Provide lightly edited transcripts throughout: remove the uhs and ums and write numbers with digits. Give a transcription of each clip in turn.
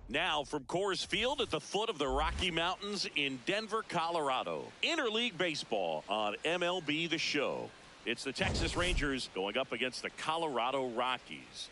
Now from Coors Field at the foot of the Rocky Mountains in Denver, Colorado. Interleague baseball on MLB The Show. It's the Texas Rangers going up against the Colorado Rockies.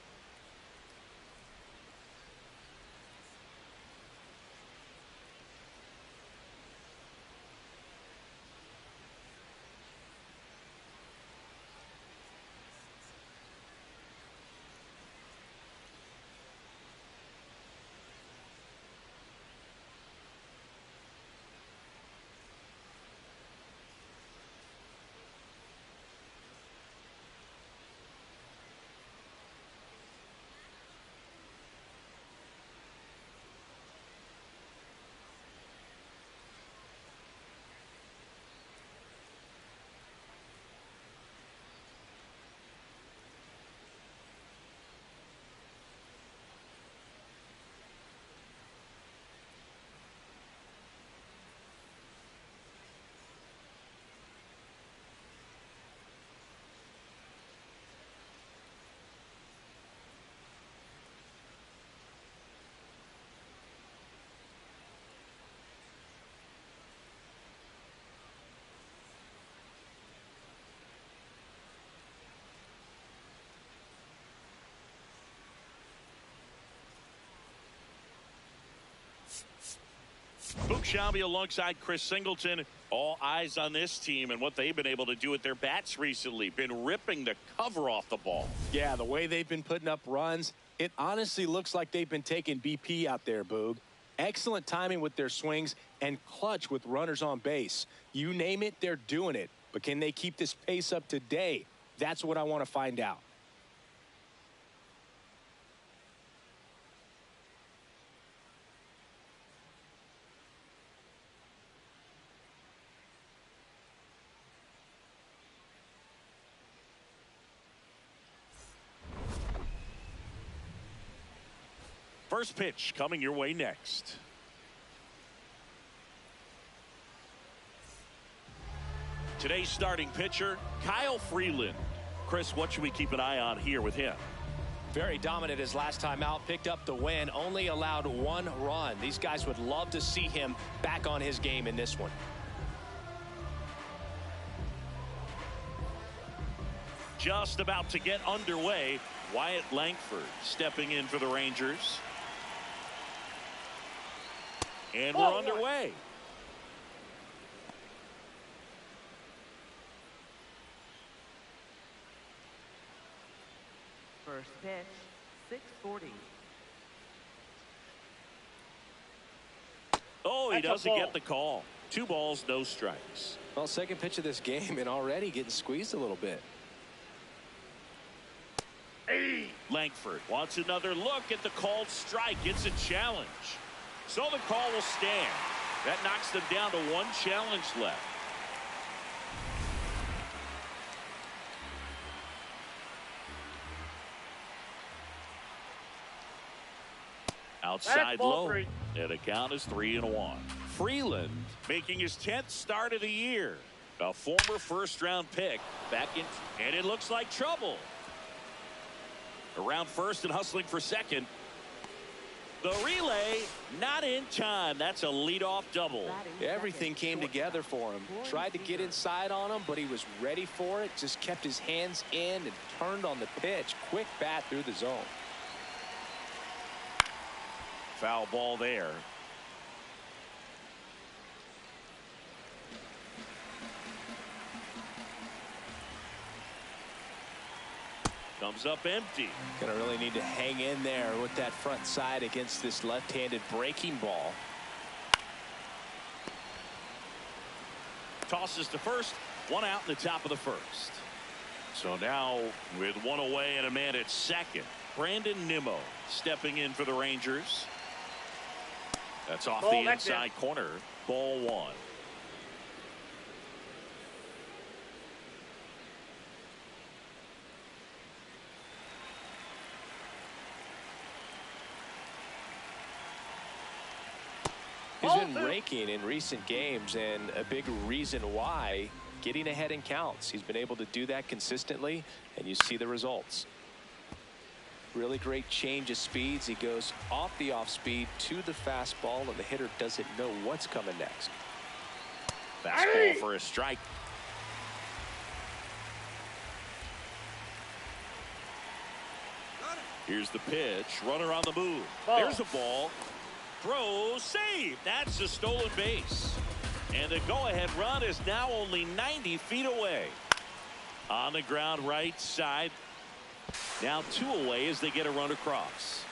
Boog Shelby alongside Chris Singleton. All eyes on this team and what they've been able to do with their bats recently. Been ripping the cover off the ball. Yeah, the way they've been putting up runs, it honestly looks like they've been taking BP out there, Boog. Excellent timing with their swings and clutch with runners on base. You name it, they're doing it. But can they keep this pace up today? That's what I want to find out. First pitch coming your way next. Today's starting pitcher, Kyle Freeland. Chris, what should we keep an eye on here with him? Very dominant his last time out, picked up the win, only allowed 1 run. These guys would love to see him back on his game in this one. Just about to get underway. Wyatt Langford stepping in for the Rangers. And we're underway. First pitch, 640. Oh, he doesn't get the call. 2 balls, no strikes. Well, second pitch of this game and already getting squeezed a little bit. Langford wants another look at the called strike. It's a challenge. So the call will stand. That knocks them down to 1 challenge left. Outside low. And the count is 3-1. Freeland making his 10th start of the year. A former first-round pick back in, and it looks like trouble. Around first and hustling for second. The relay not in time. That's a leadoff double. Everything came together for him. Tried to get inside on him, but he was ready for it. Just kept his hands in and turned on the pitch. Quick bat through the zone. Foul ball there. Comes up empty. Gonna really need to hang in there with that front side against this left-handed breaking ball. Tosses to first. 1 out in the top of the first. So now with 1 away and a man at second, Brandon Nimmo stepping in for the Rangers. That's off Ball, the that's inside corner. Ball one. He's been raking in recent games, and a big reason why, getting ahead in counts. He's been able to do that consistently, and you see the results. Really great change of speeds. He goes off the off speed to the fastball, and the hitter doesn't know what's coming next. Fastball for a strike. Here's the pitch. Runner on the move. There's a ball. Throw, save. That's a stolen base. And the go-ahead run is now only 90 feet away. On the ground right side. Now 2 away as they get a run across.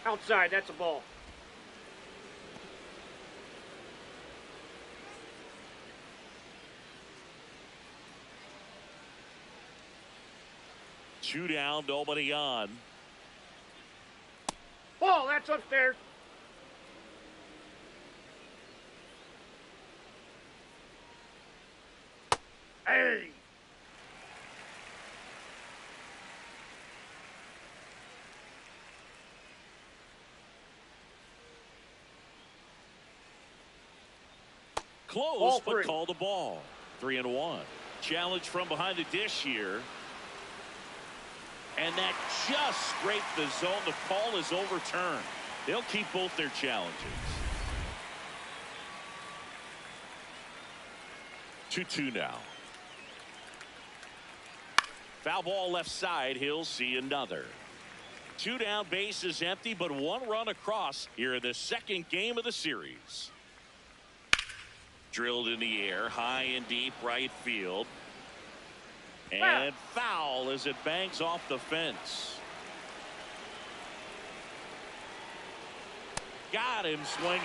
Outside, that's a ball. Two down, nobody on. Ball, that's upstairs. Hey. Close, but called a ball. 3-1. Challenge from behind the dish here. And that just scraped the zone. The call is overturned. They'll keep both their challenges. 2-2 now. Foul ball left side. He'll see another. 2 down, base is empty, but 1 run across here in the second game of the series. Drilled in the air, high and deep right field. And foul as it bangs off the fence. Got him swinging.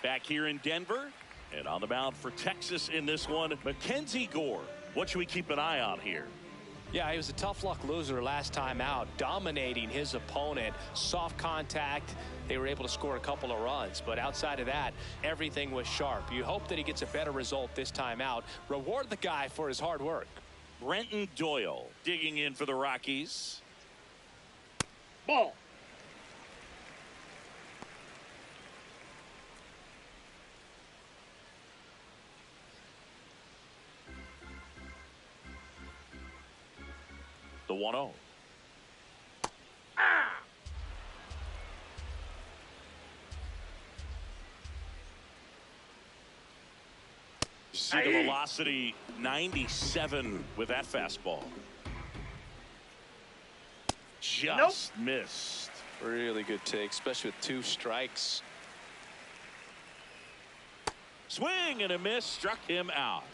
Back here in Denver, and on the mound for Texas in this one, Mackenzie Gore. What should we keep an eye on here? Yeah, he was a tough luck loser last time out, dominating his opponent. Soft contact. They were able to score a couple of runs, but outside of that, everything was sharp. You hope that he gets a better result this time out. Reward the guy for his hard work. Brenton Doyle digging in for the Rockies. Ball. The 1-0. See the velocity 97 with that fastball. Just missed. Really good take, especially with 2 strikes. Swing and a miss, struck him out.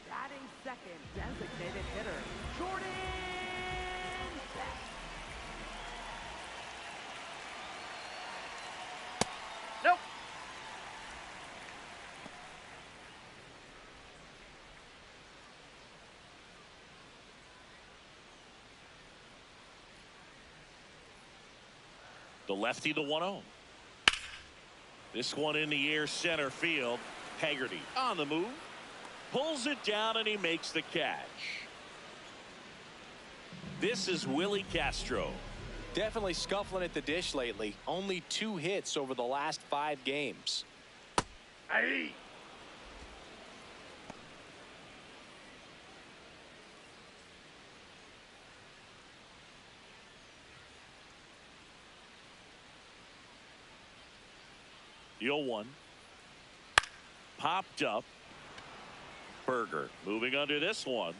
Batting second, designated hitter, Jordan. Nope. The lefty, the 1-0. This one in the air, center field. Haggerty on the move. Pulls it down and he makes the catch. This is Willie Castro. Definitely scuffling at the dish lately. Only 2 hits over the last 5 games. Hey. The 0-1. Popped up. Berger moving under this one.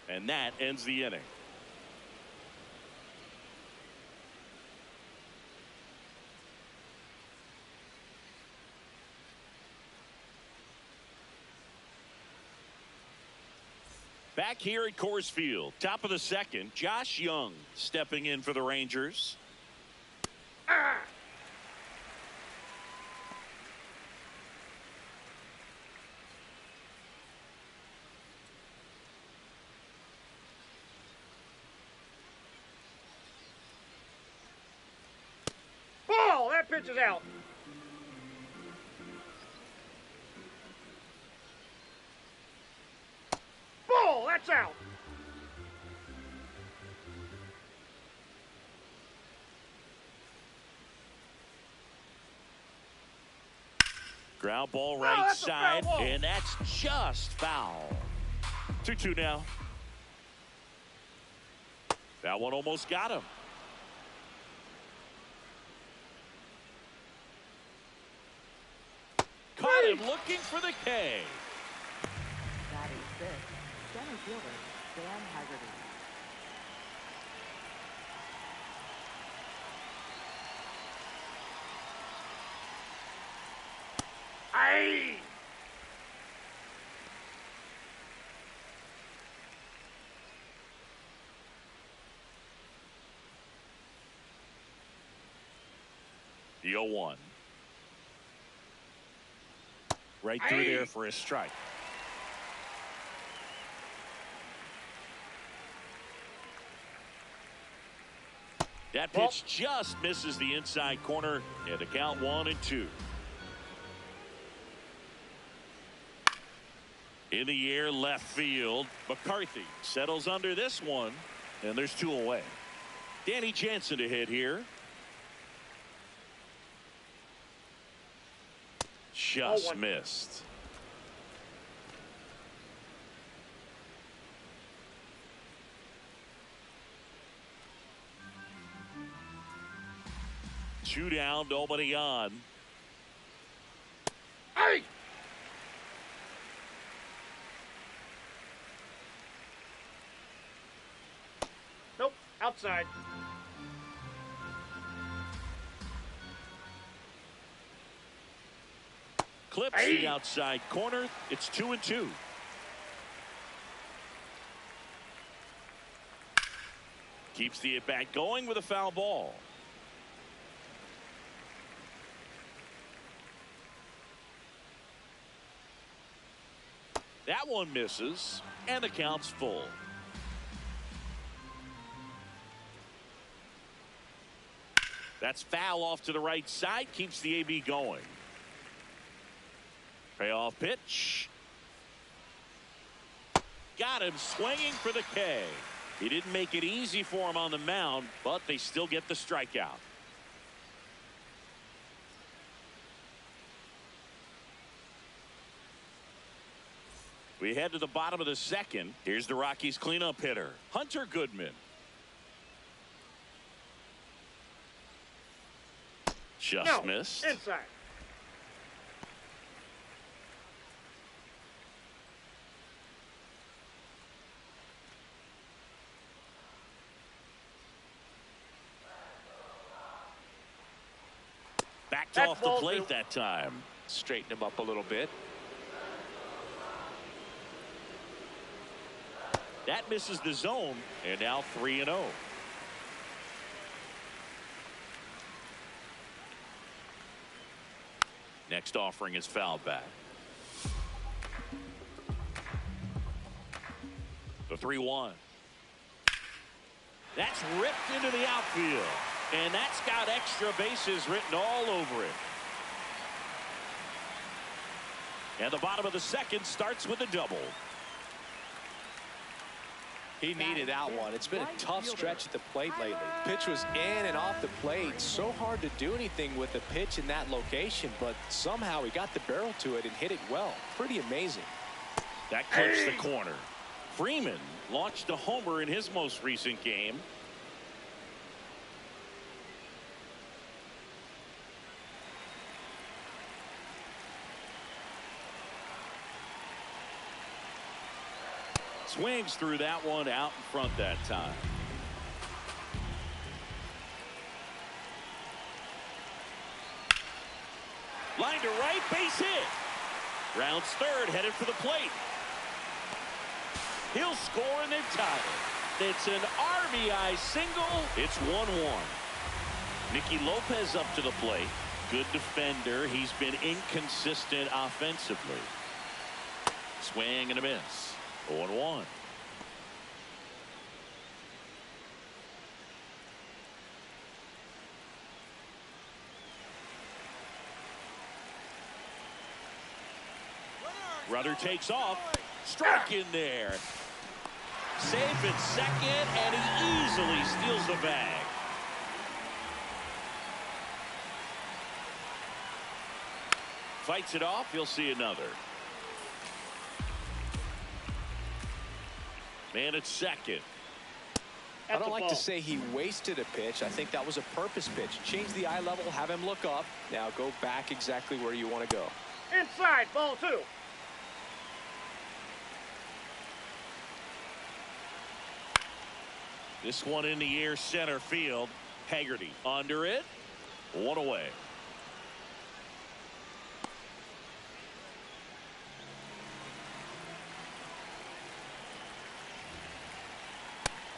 And that ends the inning. Back here at Coors Field, top of the second, Josh Young stepping in for the Rangers. Ball! That pitch is out. Ball! That's out. Ground ball right that's a foul side, ball. and that's just foul. 2-2 now. That one almost got him. Caught him looking for the K. Batting fifth, center fielder Dan Haggerty. Aye. The 0-1. Right through there for a strike. That pitch just misses the inside corner, and the count 1-2. In the air, left field. McCarthy settles under this one, and there's 2 away. Danny Jansen to hit here. Just missed. Two down, nobody on. Aye. Nope. Outside. Clips the outside corner. It's 2-2. Keeps the at bat going with a foul ball. That one misses, and the count's full. That's foul off to the right side. Keeps the AB going. Payoff pitch. Got him swinging for the K. He didn't make it easy for him on the mound, but they still get the strikeout. We head to the bottom of the second. Here's the Rockies cleanup hitter, Hunter Goodman. Just missed. Inside. Backed off the plate that time. Straighten him up a little bit. That misses the zone, and now 3-0. Next offering is fouled back. The 3-1. That's ripped into the outfield, and that's got extra bases written all over it. And the bottom of the second starts with a double. He needed that one. It's been a tough stretch at the plate lately. Pitch was in and off the plate. So hard to do anything with a pitch in that location, but somehow he got the barrel to it and hit it well. Pretty amazing. That clips the corner. Freeman launched a homer in his most recent game. Swings through that one out in front that time. Line to right, base hit. Rounds third, headed for the plate. He'll score and they've tied it. It's an RBI single. It's 1-1. Nicky Lopez up to the plate. Good defender. He's been inconsistent offensively. Swing and a miss. 0-1. Runner takes off. Strike in there. Safe at second, and he easily steals the bag. Fights it off. He'll see another. Man at second. I don't like to say he wasted a pitch. I think that was a purpose pitch. Change the eye level, have him look up. Now go back exactly where you want to go. Inside, ball 2. This one in the air, center field. Haggerty under it. 1 away.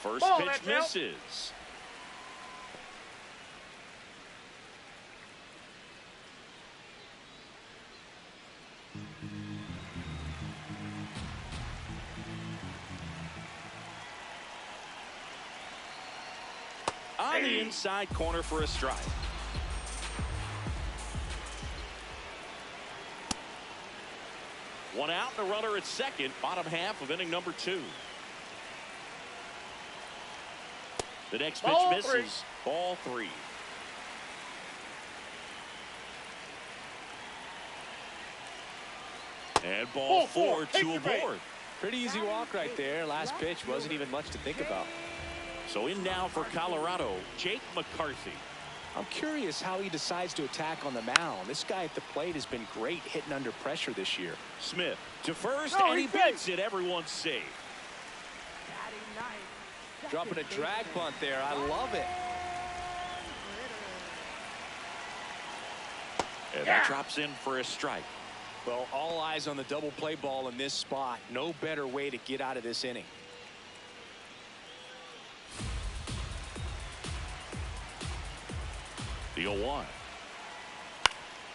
First Ball, pitch that's out. misses. On the inside corner for a strike. One out and a runner at second. Bottom half of inning number 2. The next pitch Ball misses. 3. Ball 3. And ball 4, 2 aboard. Pretty easy walk right there. Last pitch wasn't even much to think about. So in now for Colorado, Jake McCarthy. I'm curious how he decides to attack on the mound. This guy at the plate has been great hitting under pressure this year. Smith to first, Oh, and he he's safe. beats it. Everyone's safe. Dropping a drag bunt there. I love it. And that drops in for a strike. Well, all eyes on the double play ball in this spot. No better way to get out of this inning. The 0-1.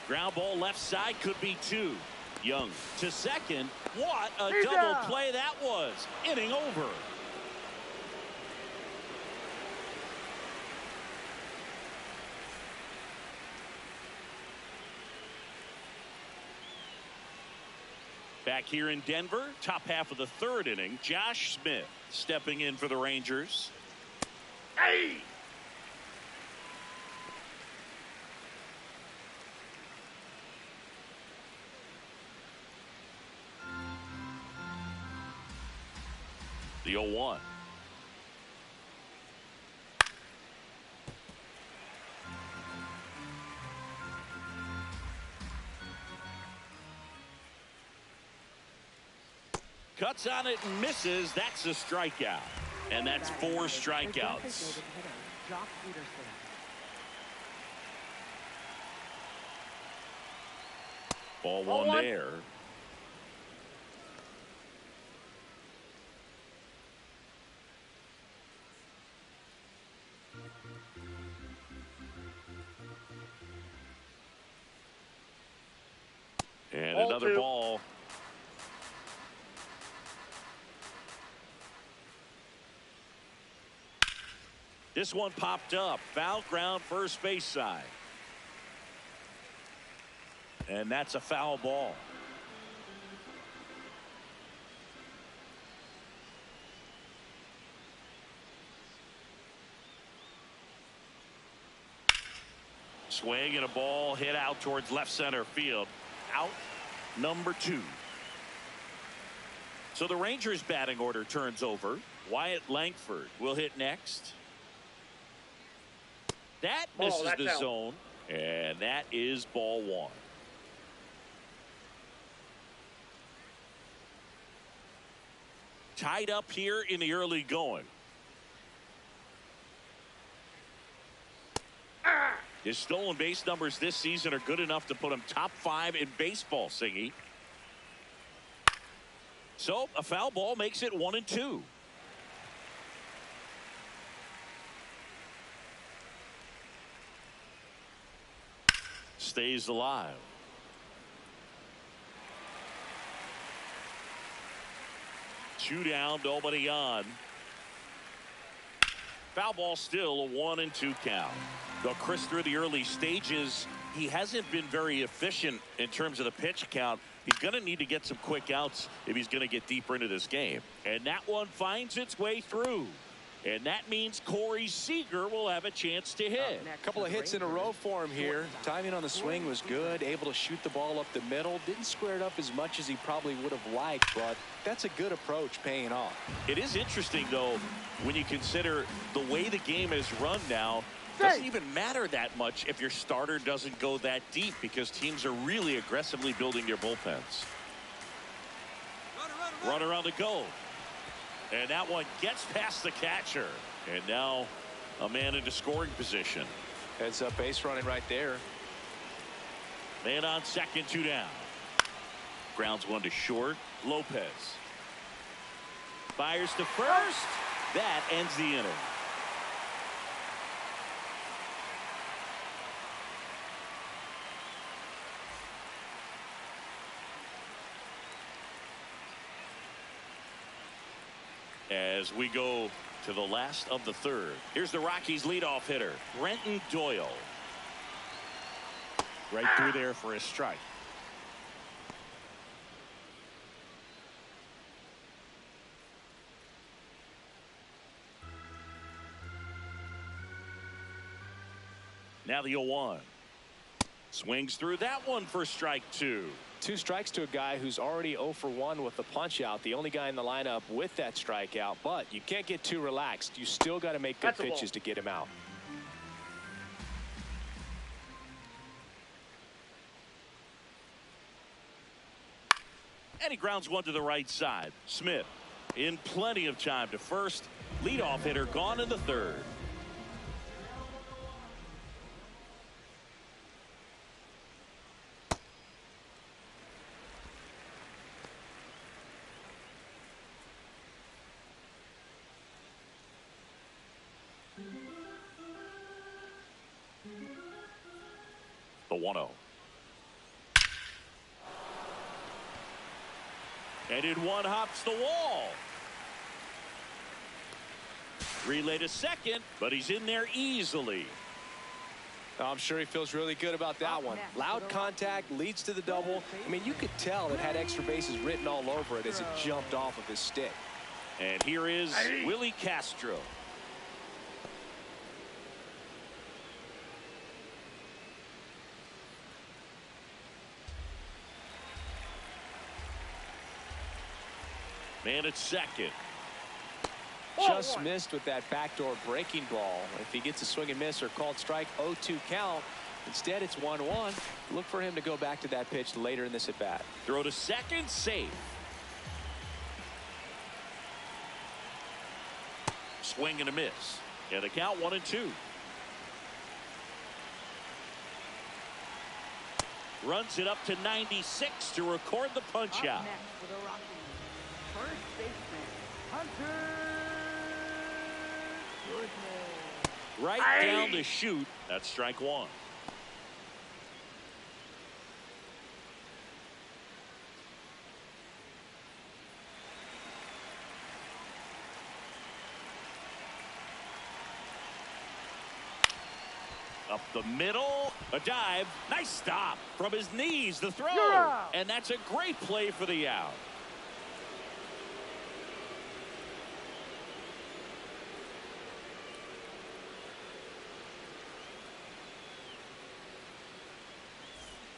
Ground ball left side, could be 2. Young to second. What a He's double out. play that was. Inning over. Back here in Denver, top half of the 3rd inning, Josh Smith stepping in for the Rangers. Hey! The 0-1. Cuts on it and misses. That's a strikeout. And that's 4 strikeouts. Ball 1 there. And Ball another 2. ball. This one popped up. Foul ground, first base side. And that's a foul ball. Swing and a ball hit out towards left center field. Out number 2. So the Rangers batting order turns over. Wyatt Langford will hit next. That misses that's the out. zone, and that is ball 1. Tied up here in the early going. His stolen base numbers this season are good enough to put him top 5 in baseball, Singy. So a foul ball makes it 1-2. Stays alive. Two down, nobody on. Foul ball, still a 1-2 count. Though Chris, through the early stages, he hasn't been very efficient in terms of the pitch count. He's going to need to get some quick outs if he's going to get deeper into this game. And that one finds its way through. And that means Corey Seager will have a chance to hit. A couple of hits in a row for him here. Timing on the swing was good. Able to shoot the ball up the middle. Didn't square it up as much as he probably would have liked, but that's a good approach, paying off. It is interesting, though, when you consider the way the game is run now. It doesn't even matter that much if your starter doesn't go that deep, because teams are really aggressively building their bullpens. Runner on the go. And that one gets past the catcher. And now a man into scoring position. Heads up base running right there. Man on second, two down. Grounds one to short. Lopez fires to first. That ends the inning. As we go to the last of the third, here's the Rockies leadoff hitter, Brenton Doyle. Right through there for a strike. Now the 0-1. Swings through that one for strike two. Two strikes to a guy who's already 0 for 1 with the punch out. The only guy in the lineup with that strikeout. But you can't get too relaxed. You still got to make good pitches to get him out. And he grounds one to the right side. Smith in plenty of time to first. Leadoff hitter gone in the third. The 1-0. And in one hops the wall. Relay to second, but he's in there easily. I'm sure he feels really good about that one. Loud contact leads to the double. I mean, you could tell it had extra bases written all over it as it jumped off of his stick. And here is Willie Castro. Man at second. Just missed with that backdoor breaking ball. If he gets a swing and miss or called strike, 0-2 count. Instead, it's 1-1. Look for him to go back to that pitch later in this at bat. Throw to second, safe. Swing and a miss. And the count 1-2. Runs it up to 96 to record the punch out. Next for the Rockies, first baseman, Hunter Goodman. Right down the chute. That's strike one. Up the middle, a dive, nice stop from his knees, the throw, and that's a great play for the out.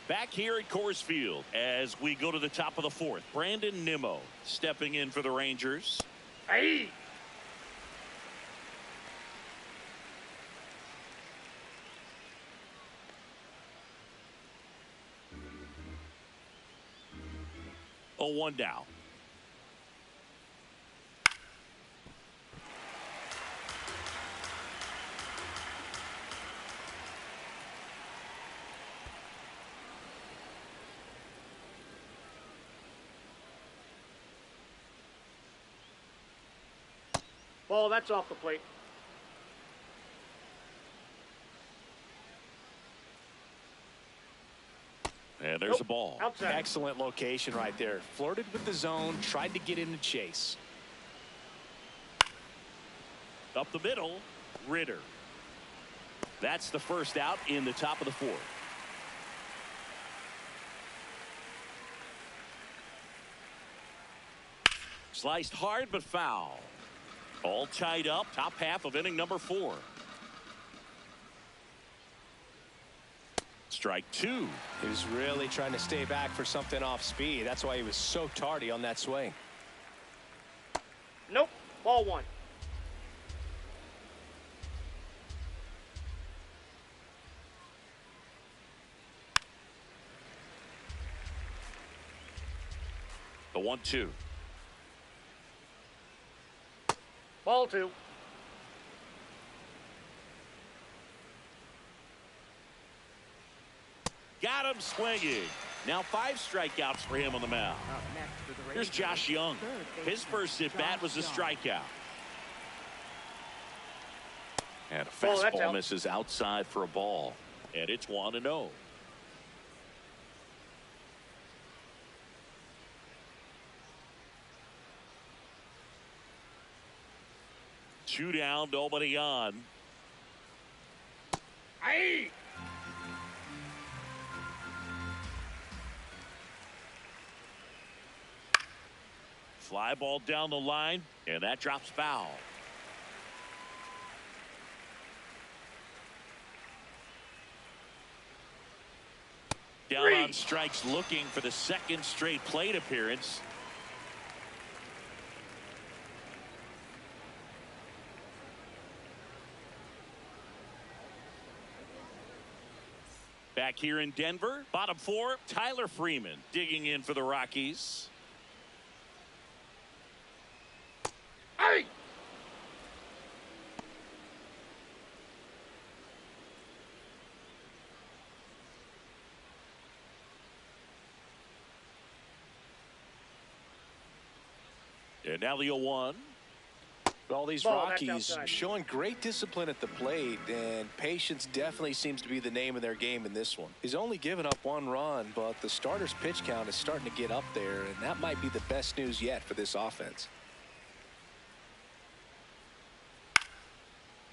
Back here at Coors Field as we go to the top of the fourth. Brandon Nimmo stepping in for the Rangers. Hey! Oh, 1 down. Ball, that's off the plate. And there's a ball. Outside. Excellent location right there. Flirted with the zone, tried to get in the chase. Up the middle, Ritter. That's the first out in the top of the fourth. Sliced hard but foul. All tied up, top half of inning number 4. Strike 2. He was really trying to stay back for something off speed. That's why he was so tardy on that swing. Nope. Ball 1. The 1-2. Ball 2. Got him swinging. Now 5 strikeouts for him on the mound. Up next for the Here's Rangers, Josh Young. third His baseman, first at bat was a Josh Young. strikeout. And a Oh, that's fastball out. misses outside for a ball. And it's 1-0. Two down, nobody on. Aye. Fly ball down the line, and that drops foul. Down 3. on strikes, looking for the second straight plate appearance. Back here in Denver, bottom 4, Tyler Freeman digging in for the Rockies. Aye. And now the 0-1. All these Ball, that's Rockies outside. showing great discipline at the plate, and patience definitely seems to be the name of their game in this one. He's only given up 1 run, but the starter's pitch count is starting to get up there, and that might be the best news yet for this offense.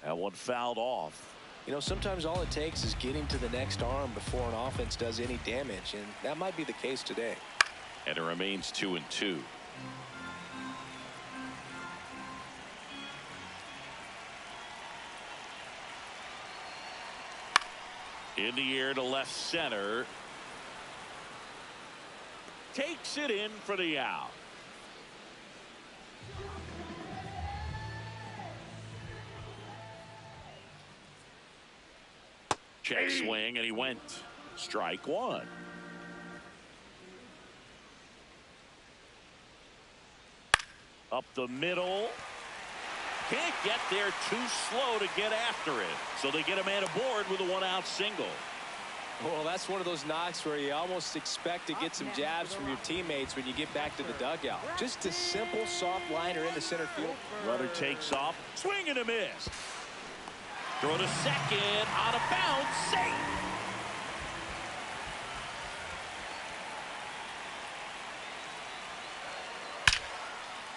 That one fouled off. You know, sometimes all it takes is getting to the next arm before an offense does any damage, and that might be the case today. And it remains 2-2. In the air to left center. Takes it in for the out. Check swing, and he went. Strike 1. Up the middle. Can't get there, too slow to get after it. So they get a man aboard with a 1-out single. Well, that's one of those knocks where you almost expect to get some jabs from your teammates when you get back to the dugout. Just a simple soft liner into center field. Runner takes off. Swing and a miss. Throw to second. Out of bounds. Safe.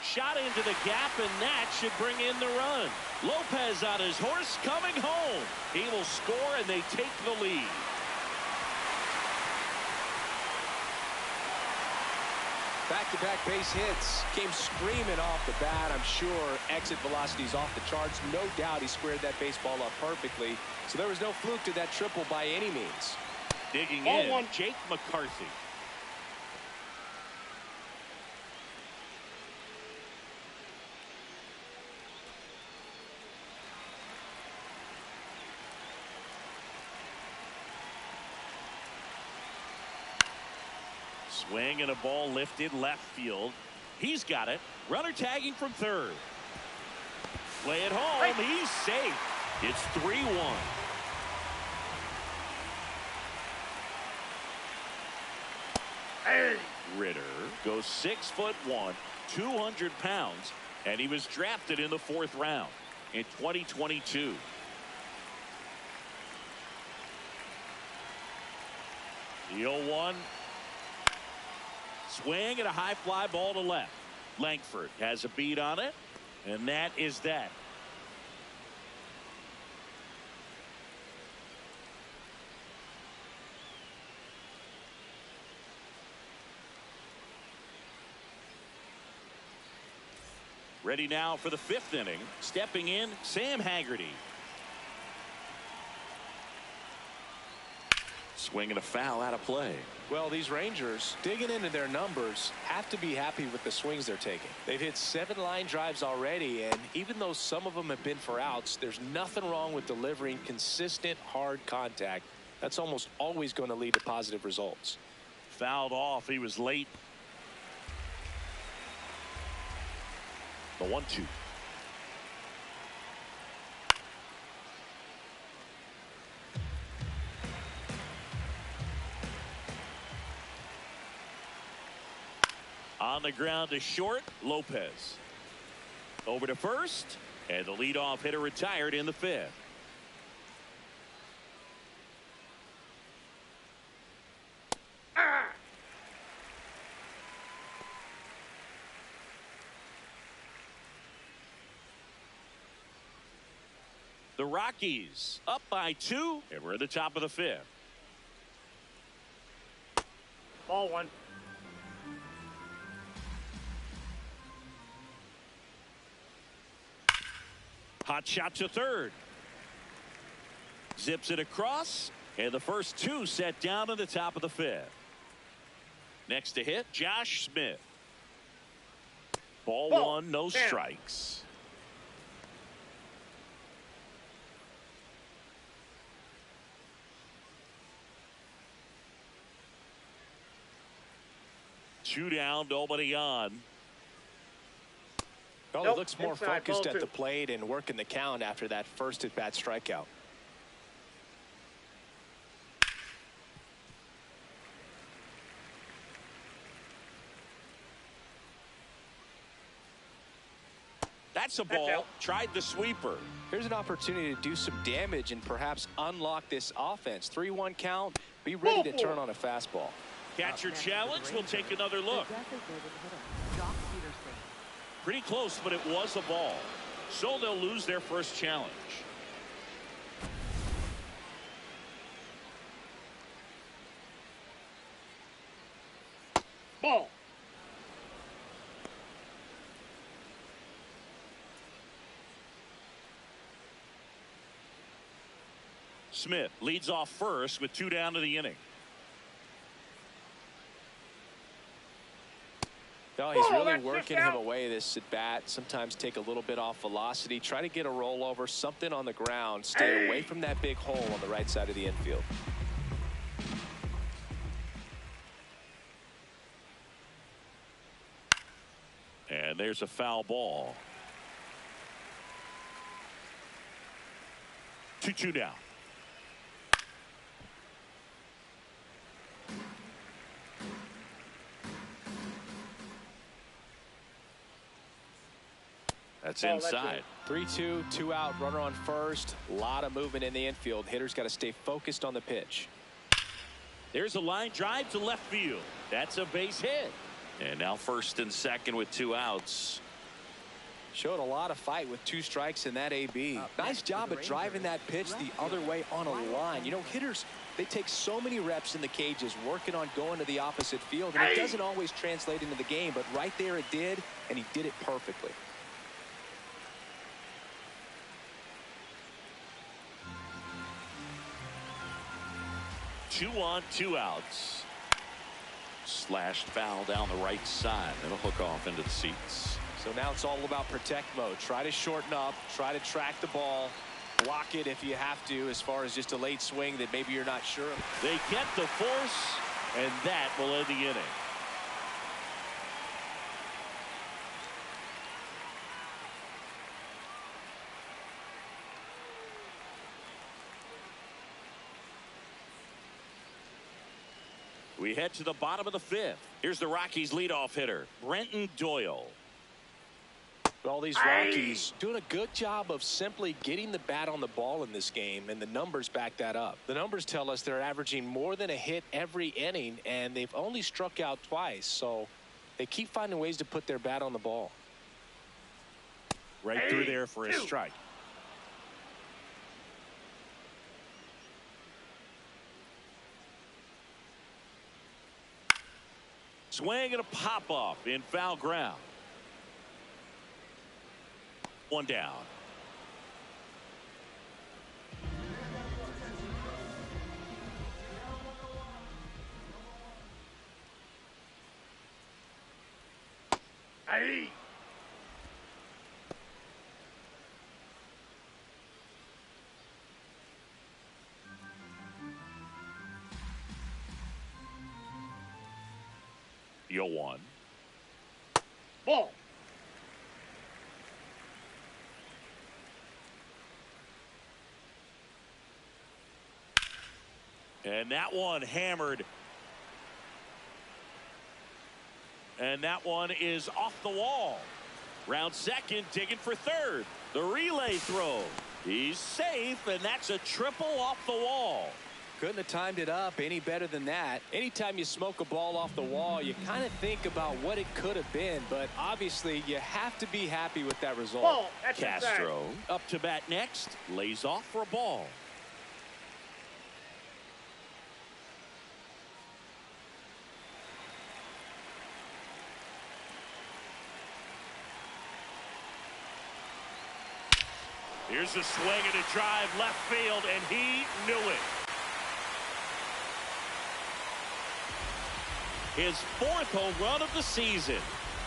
Shot into the gap, and that should bring in the run. Lopez on his horse coming home. He will score, and they take the lead. Back-to-back base hits came screaming off the bat. I'm sure exit velocity's off the charts. No doubt he squared that baseball up perfectly. So there was no fluke to that triple by any means. Digging Ball in, 1. Jake McCarthy. Swing and a ball lifted left field. He's got it. Runner tagging from third. Play it home. He's safe. It's 3-1. Hey. Ritter goes 6'1", 200 pounds. And he was drafted in the 4th round in 2022. The 0-1. Swing and a high fly ball to left. Langford has a beat on it, and that is that. Ready now for the 5th inning. Stepping in, Sam Haggerty. Swinging a foul out of play. Well, these Rangers, digging into their numbers, have to be happy with the swings they're taking. They've hit 7 line drives already, and even though some of them have been for outs, there's nothing wrong with delivering consistent, hard contact. That's almost always going to lead to positive results. Fouled off. He was late. The 1-2. On the ground to short, Lopez. Over to first, and the leadoff hitter retired in the 5th. The Rockies up by 2, and we're at the top of the 5th. Ball 1. Hot shot to third. Zips it across, and the first 2 set down at the top of the 5th. Next to hit, Josh Smith. Ball 1, no strikes. Two down, nobody on. Well, Nope. he looks more Inside, focused ball at the 2. plate and working the count after that first at-bat strikeout. That's a ball. Tried the sweeper. Here's an opportunity to do some damage and perhaps unlock this offense. 3-1 count. Be ready to turn on a fastball. Catcher challenge. We'll take another look. Pretty close, but it was a ball. So they'll lose their first challenge. Ball. Smith leads off first with 2 down to the inning. No, he's really that's working just him out. away this at bat. Sometimes take a little bit off velocity. Try to get a rollover, something on the ground. Stay away from that big hole on the right side of the infield. And there's a foul ball. 2-2 down. That's inside. 3-2, 2 out, runner on first. A lot of movement in the infield. Hitter's got to stay focused on the pitch. There's a line drive to left field. That's a base hit. And now first and second with 2 outs. Showed a lot of fight with 2 strikes in that AB. Nice job of driving that pitch the other way on a line. You know, hitters, they take so many reps in the cages working on going to the opposite field, and it doesn't always translate into the game, but right there it did, and he did it perfectly. Two on, 2 outs. Slashed foul down the right side. It'll hook off into the seats. So now it's all about protect mode. Try to shorten up, try to track the ball, block it if you have to, as far as just a late swing that maybe you're not sure of. They get the force, and that will end the inning. We head to the bottom of the 5th. Here's the Rockies leadoff hitter, Brenton Doyle. Well, these Rockies doing a good job of simply getting the bat on the ball in this game, and the numbers back that up. The numbers tell us they're averaging more than a hit every inning, and they've only struck out twice, so they keep finding ways to put their bat on the ball. Right through there for a strike. Swing and a pop-off in foul ground. One down. Hey. You're one. Ball. And that one hammered. And that one is off the wall. Round second, digging for third. The relay throw. He's safe, and that's a triple off the wall. Couldn't have timed it up any better than that. Anytime you smoke a ball off the wall, you kind of think about what it could have been, but obviously you have to be happy with that result. Ball. That's Castro up to bat next, lays off for a ball. Here's a swing and a drive left field, and he knew it. His fourth home run of the season,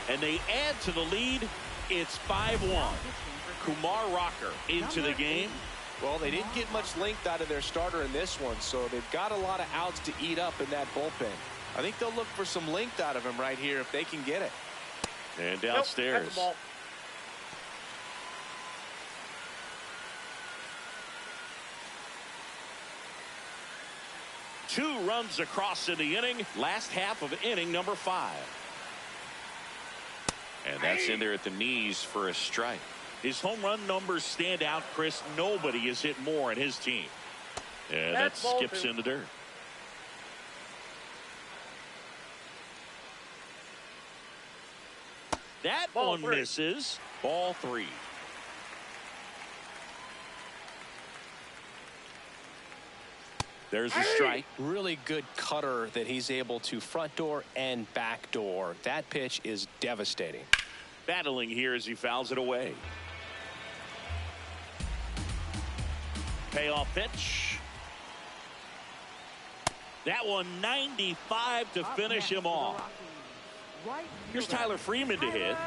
and they add to the lead. It's 5-1. Kumar Rocker into the game. Well, they didn't get much length out of their starter in this one, so they've got a lot of outs to eat up in that bullpen. I think they'll look for some length out of him right here if they can get it. And downstairs. That's the ball. Two runs across in the inning. Last half of inning number 5. And that's in there at the knees for a strike. His home run numbers stand out, Chris. Nobody has hit more in his team. And that skips in the dirt. That one misses. Ball 3. There's a strike. Really good cutter that he's able to front door and back door. That pitch is devastating. Battling here as he fouls it away. Payoff pitch. That one 95 to finish him off. Here's Tyler Freeman to hit.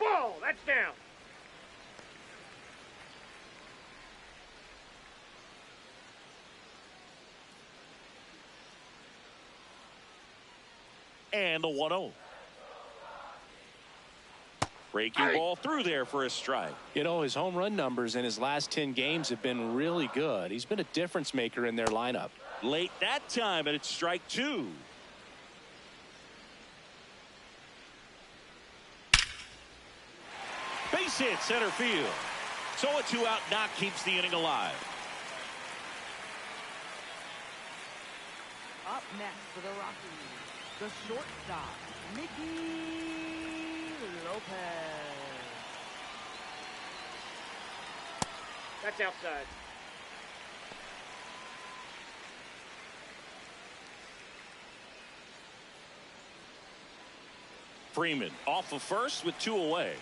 Ball. That's down. And the 1-0. Breaking ball through there for a strike. You know, his home run numbers in his last 10 games have been really good. He's been a difference maker in their lineup. Late that time, and it's strike 2. Base hit center field. So a 2-out knock keeps the inning alive. Up next for the Rockies, the shortstop, Mickey Lopez. That's outside. Freeman off of first with 2 away.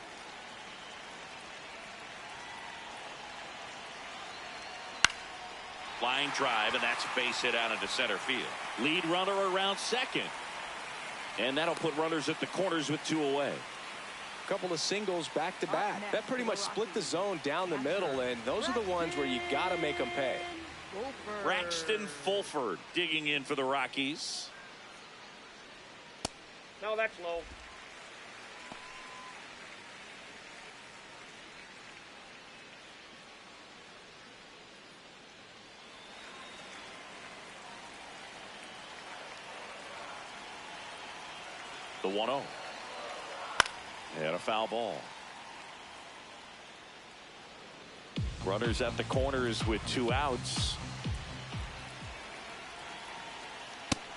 Line drive, and that's a base hit out into center field. Lead runner around second. And that'll put runners at the corners with 2 away. A couple of singles back to back. That pretty much split the zone down the middle, and those are the ones where you got to make them pay. Braxton Fulford digging in for the Rockies. No, that's low. The 1-0. And a foul ball. Runners at the corners with 2 outs.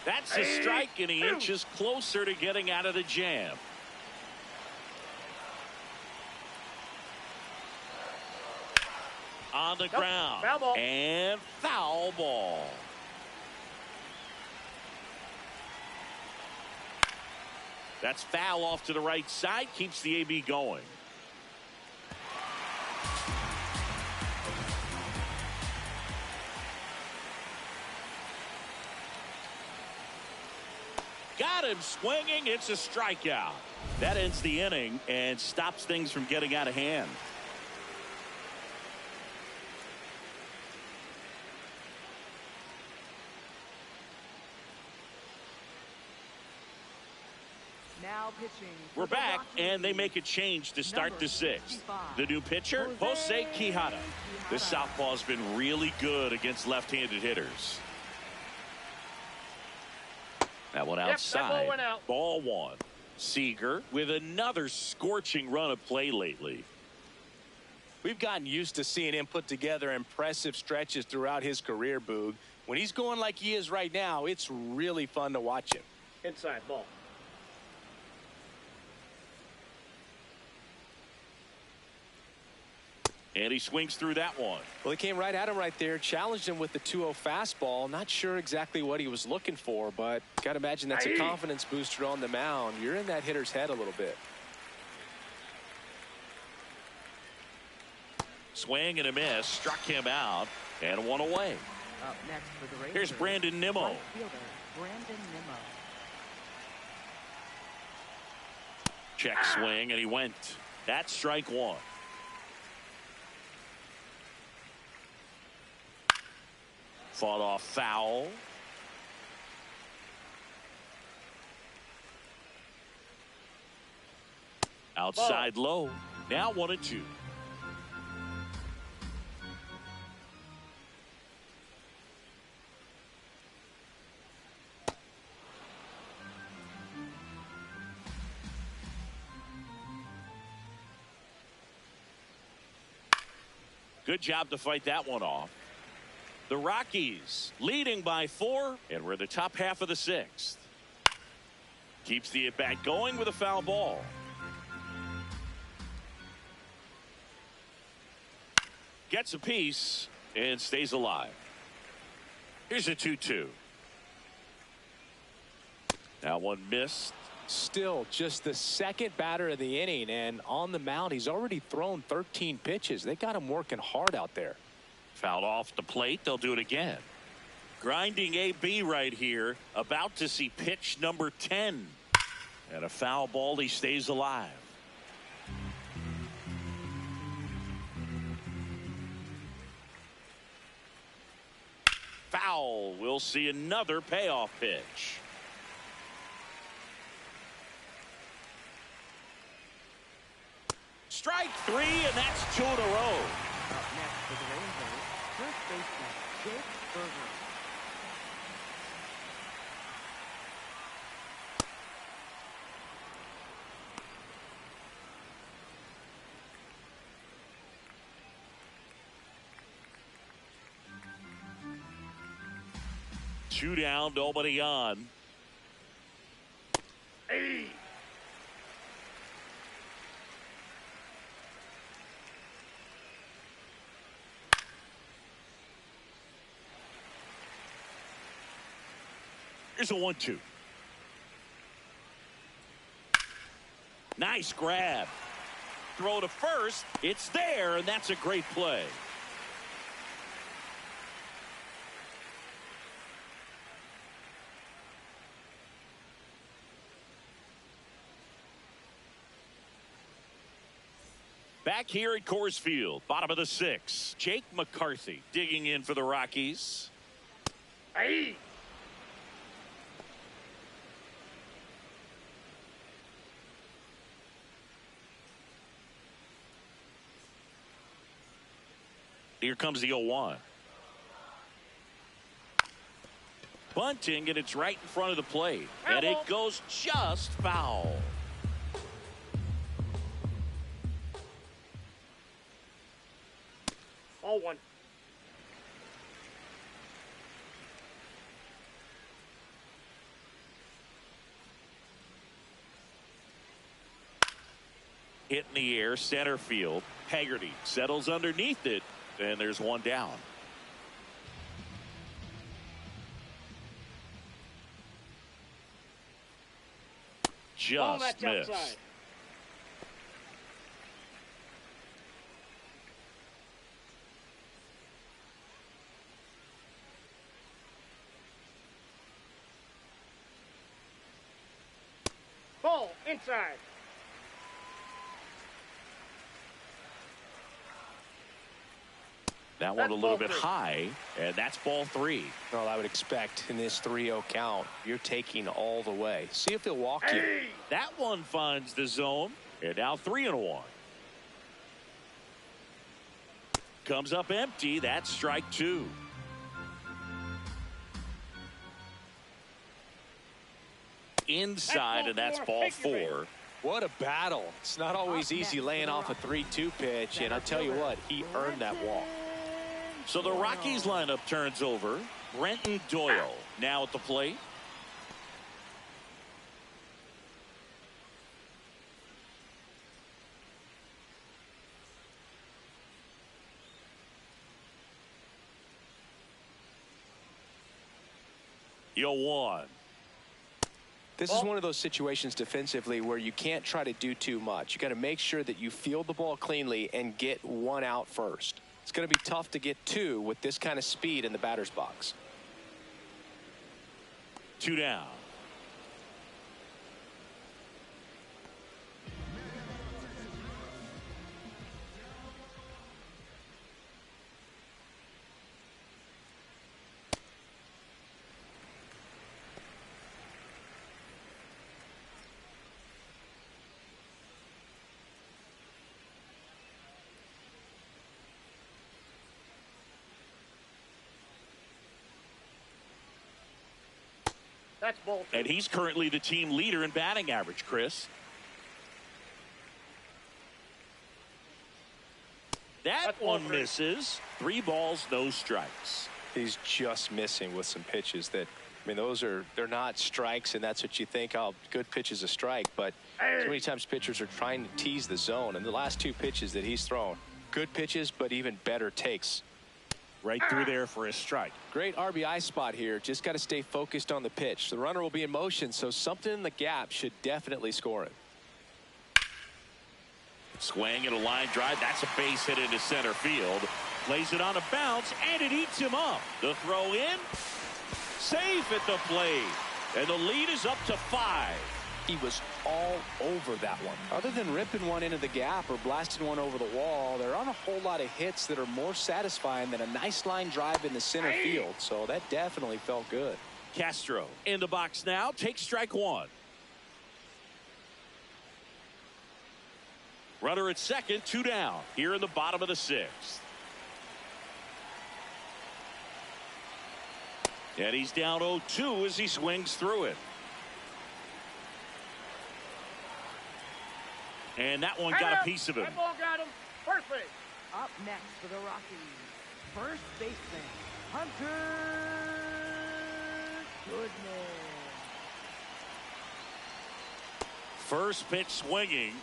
That's a strike, and he inches closer to getting out of the jam. On the ground. Foul ball. And foul ball. That's foul off to the right side. Keeps the AB going. Got him swinging. It's a strikeout. That ends the inning and stops things from getting out of hand. Now pitching. We're back, and they make a change to start the 6th. The new pitcher, Jose Quijada. This southpaw's been really good against left-handed hitters. That one outside. That ball went out. Ball 1. Seager with another scorching run of play lately. We've gotten used to seeing him put together impressive stretches throughout his career, Boog. When he's going like he is right now, it's really fun to watch him. Inside ball. And he swings through that one. Well, he came right at him right there, challenged him with the 2-0 fastball. Not sure exactly what he was looking for, but got to imagine that's a confidence booster on the mound. You're in that hitter's head a little bit. Swing and a miss. Struck him out. And one away. Up next for the Rangers. Here's Brandon Nimmo. Right fielder, Brandon Nimmo. Check swing, and he went. That's strike 1. Fought off foul. Outside low. Now 1-2. Good job to fight that one off. The Rockies leading by 4, and we're in the top half of the 6th. Keeps the at-bat going with a foul ball. Gets a piece and stays alive. Here's a 2-2. Now one missed. Still just the second batter of the inning, and on the mound he's already thrown 13 pitches. They got him working hard out there. Fouled off the plate. They'll do it again. Grinding AB right here. About to see pitch number 10. And a foul ball. He stays alive. Foul. We'll see another payoff pitch. Strike 3, and that's 2 in a row. Up next for the Rangers, first baseman Jake Berger. Two down, nobody on. Hey. Here's a 1-2. Nice grab. Throw to first. It's there, and that's a great play. Back here at Coors Field, bottom of the 6th. Jake McCarthy digging in for the Rockies. Hey. Here comes the 0-1. Bunting, and it's right in front of the plate. And it goes just foul. Ball one. Hit in the air, center field. Haggerty settles underneath it, and there's one down. Ball, Just that's missed. outside. Ball inside. That one That's a little ball bit three. high, and that's ball 3. Well, I would expect in this 3-0 count, you're taking all the way. See if he'll walk you. Hey. That one finds the zone, and now 3-1. Comes up empty. That's strike 2. Inside, and that's ball 4. What a battle. It's not always easy laying off a 3-2 pitch, and I'll tell you what, he earned that walk. So the Rockies lineup turns over. Brenton Doyle now at the plate. Yo, 1. This is one of those situations defensively where you can't try to do too much. You got to make sure that you field the ball cleanly and get 1 out first. It's going to be tough to get 2 with this kind of speed in the batter's box. 2 down. That's ball 2. And he's currently the team leader in batting average, Chris. That That's ball one 3. misses. 3 balls, no strikes. He's just missing with some pitches that, I mean, they're not strikes, and that's what you think, oh, good pitch is a strike. But so many times pitchers are trying to tease the zone. And the last 2 pitches that he's thrown, good pitches, but even better takes. Right through there for a strike. Great RBI spot here. Just got to stay focused on the pitch. The runner will be in motion, so something in the gap should definitely score it. Swing and a line drive. That's a base hit into center field. Plays it on a bounce, and it eats him up. The throw in. Safe at the plate. And the lead is up to 5. He was all over that one. Other than ripping one into the gap or blasting one over the wall, there aren't a whole lot of hits that are more satisfying than a nice line drive in the center field. So that definitely felt good. Castro in the box now. Takes strike 1. Runner at second, 2 down. Here in the bottom of the 6th. And he's down 0-2 as he swings through it. And that one got a piece of him. That ball got him. First base. Up next for the Rockies, first baseman, Hunter Goodman. First pitch swinging.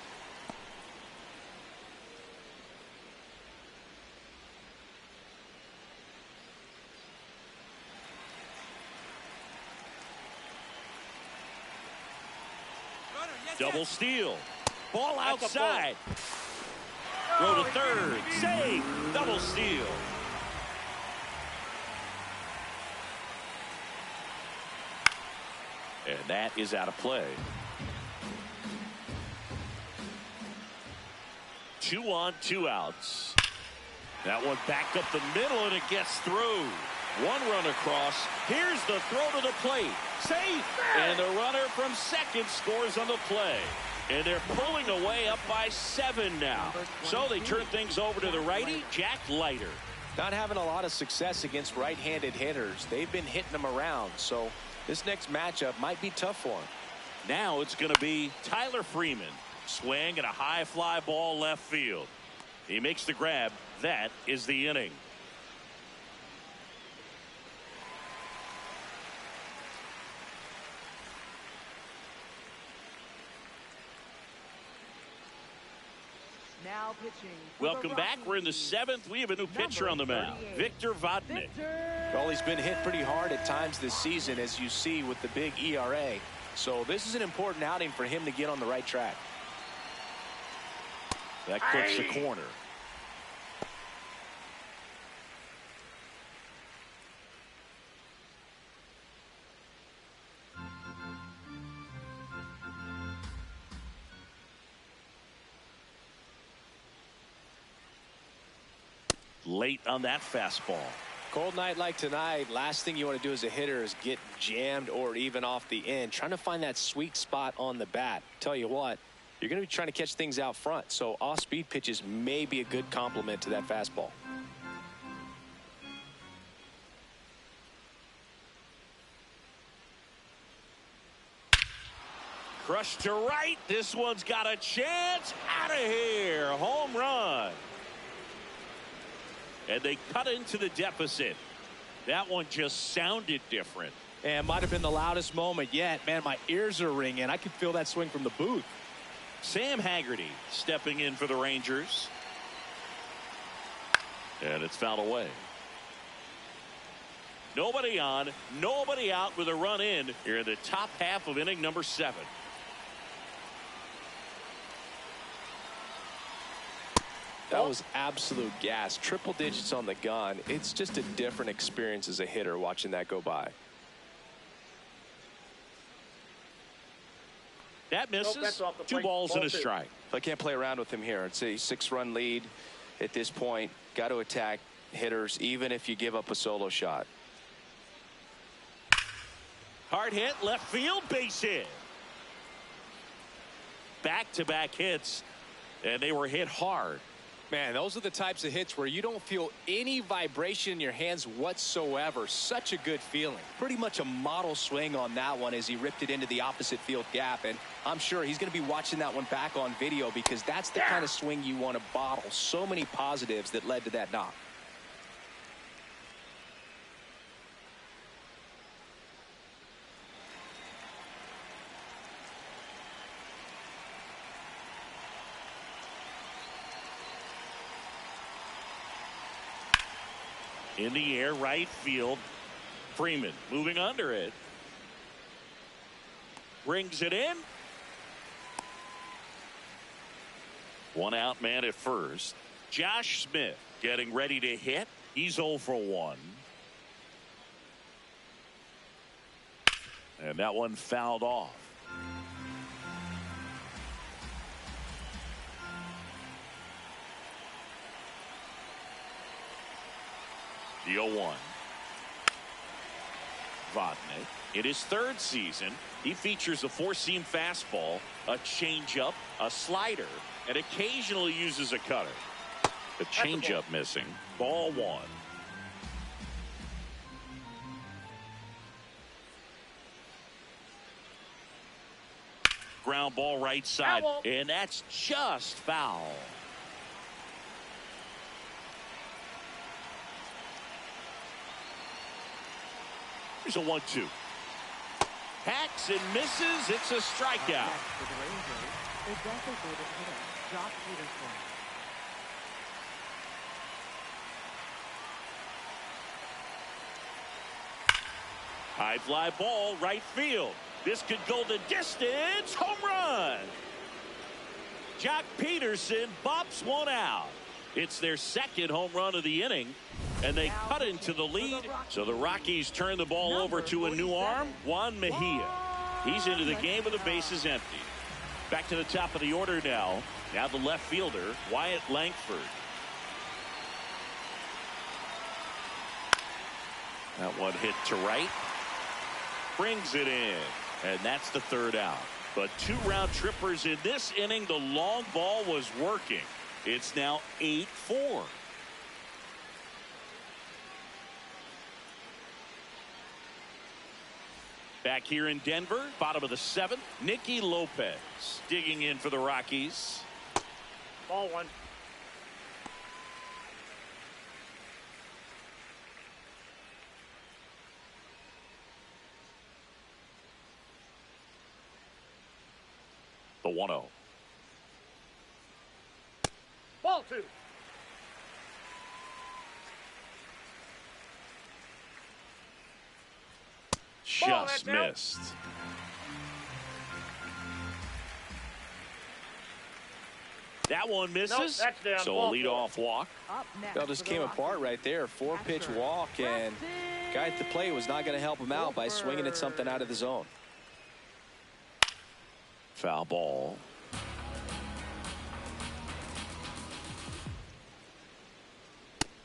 Double steal. Ball outside. Throw to third. Save. Double steal. And that is out of play. 2 on, 2 outs. That one back up the middle, and it gets through. 1 run across. Here's the throw to the plate. Safe. And the runner from second scores on the play. And they're pulling away up by 7 now. So they turn things over to the righty, Jack Leiter. Not having a lot of success against right-handed hitters. They've been hitting them around, so this next matchup might be tough for him. Now it's going to be Tyler Freeman. Swing and a high fly ball left field. He makes the grab. That is the inning. Now pitching. Welcome back. We're in the 7th. We have a new pitcher on the mound. Victor Vodnik. Well, he's been hit pretty hard at times this season, as you see with the big ERA. So this is an important outing for him to get on the right track. That clips the corner. Late on that fastball. Cold night like tonight, last thing you want to do as a hitter is get jammed or even off the end. Trying to find that sweet spot on the bat. Tell you what, you're going to be trying to catch things out front, so off-speed pitches may be a good complement to that fastball. Crushed to right. This one's got a chance. Out of here. Home run. And they cut into the deficit. That one just sounded different. And might have been the loudest moment yet. Man, my ears are ringing. I could feel that swing from the booth. Sam Haggerty stepping in for the Rangers. And it's fouled away. Nobody on, nobody out with a run in here in the top half of inning number 7. That was absolute gas. Triple digits on the gun. It's just a different experience as a hitter watching that go by. That misses. Nope, that's off the 2 plate. balls and a 2. strike. I can't play around with him here. It's a 6-run lead at this point. Got to attack hitters even if you give up a solo shot. Hard hit, left field, base hit. Back-to-back hits, and they were hit hard. Man, those are the types of hits where you don't feel any vibration in your hands whatsoever. Such a good feeling. Pretty much a model swing on that one as he ripped it into the opposite field gap. And I'm sure he's going to be watching that one back on video because that's the kind of swing you want to bottle. So many positives that led to that knock. In the air, right field. Freeman moving under it. Brings it in. 1 out, man at first. Josh Smith getting ready to hit. He's 0 for 1. And that one fouled off. The 0-1. Vodnik. In his 3rd season, he features a 4-seam fastball, a changeup, a slider, and occasionally uses a cutter. The changeup missing. Ball 1. Ground ball right side, and that's just foul. Here's a 1-2. Hacks and misses. It's a strikeout. For the Rangers, a designated hitter, Josh Peterson. High fly ball, right field. This could go the distance. Home run. Josh Peterson bops one out. It's their 2nd home run of the inning, and they cut into the lead. So the Rockies turn the ball over to a new arm, Juan Mejia. He's into the game with the bases empty. Back to the top of the order now. Now the left fielder, Wyatt Langford. That one hit to right. Brings it in. And that's the 3rd out. But 2 round trippers in this inning. The long ball was working. It's now 8-4. Back here in Denver, bottom of the 7th, Nicky Lopez digging in for the Rockies. Ball 1. The 1-0. Ball 2. Just missed. That one misses. Nope, that's down. So a Ball leadoff walk. Up next Well, just for the came Rockies. apart right there. 4-pitch walk, and guy at the plate was not going to help him out by swinging at something out of the zone. Foul ball.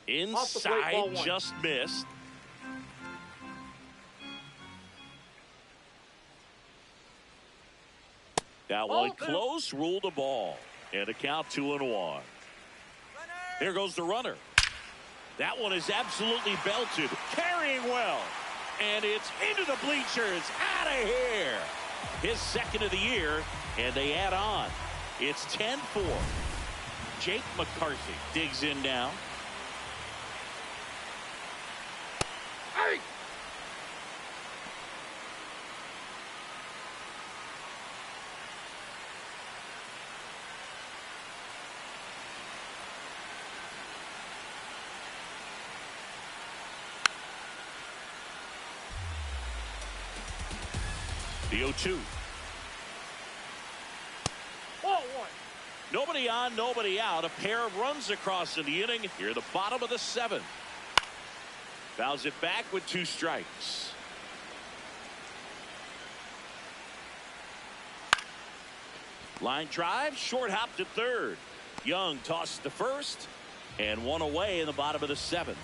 Inside, ball 1. just missed. That Ball one 2. close, ruled a ball. And a count 2-1. Here goes the runner. That one is absolutely belted. Carrying well. And it's into the bleachers. Out of here. His 2nd of the year. And they add on. It's 10-4. Jake McCarthy digs in now. Hey! The 0-2. Ball 1. Nobody on, nobody out. A pair of runs across in the inning. Here the bottom of the 7th. Fouls it back with 2 strikes. Line drive, short hop to 3rd. Young tosses to 1st. And 1 away in the bottom of the 7th.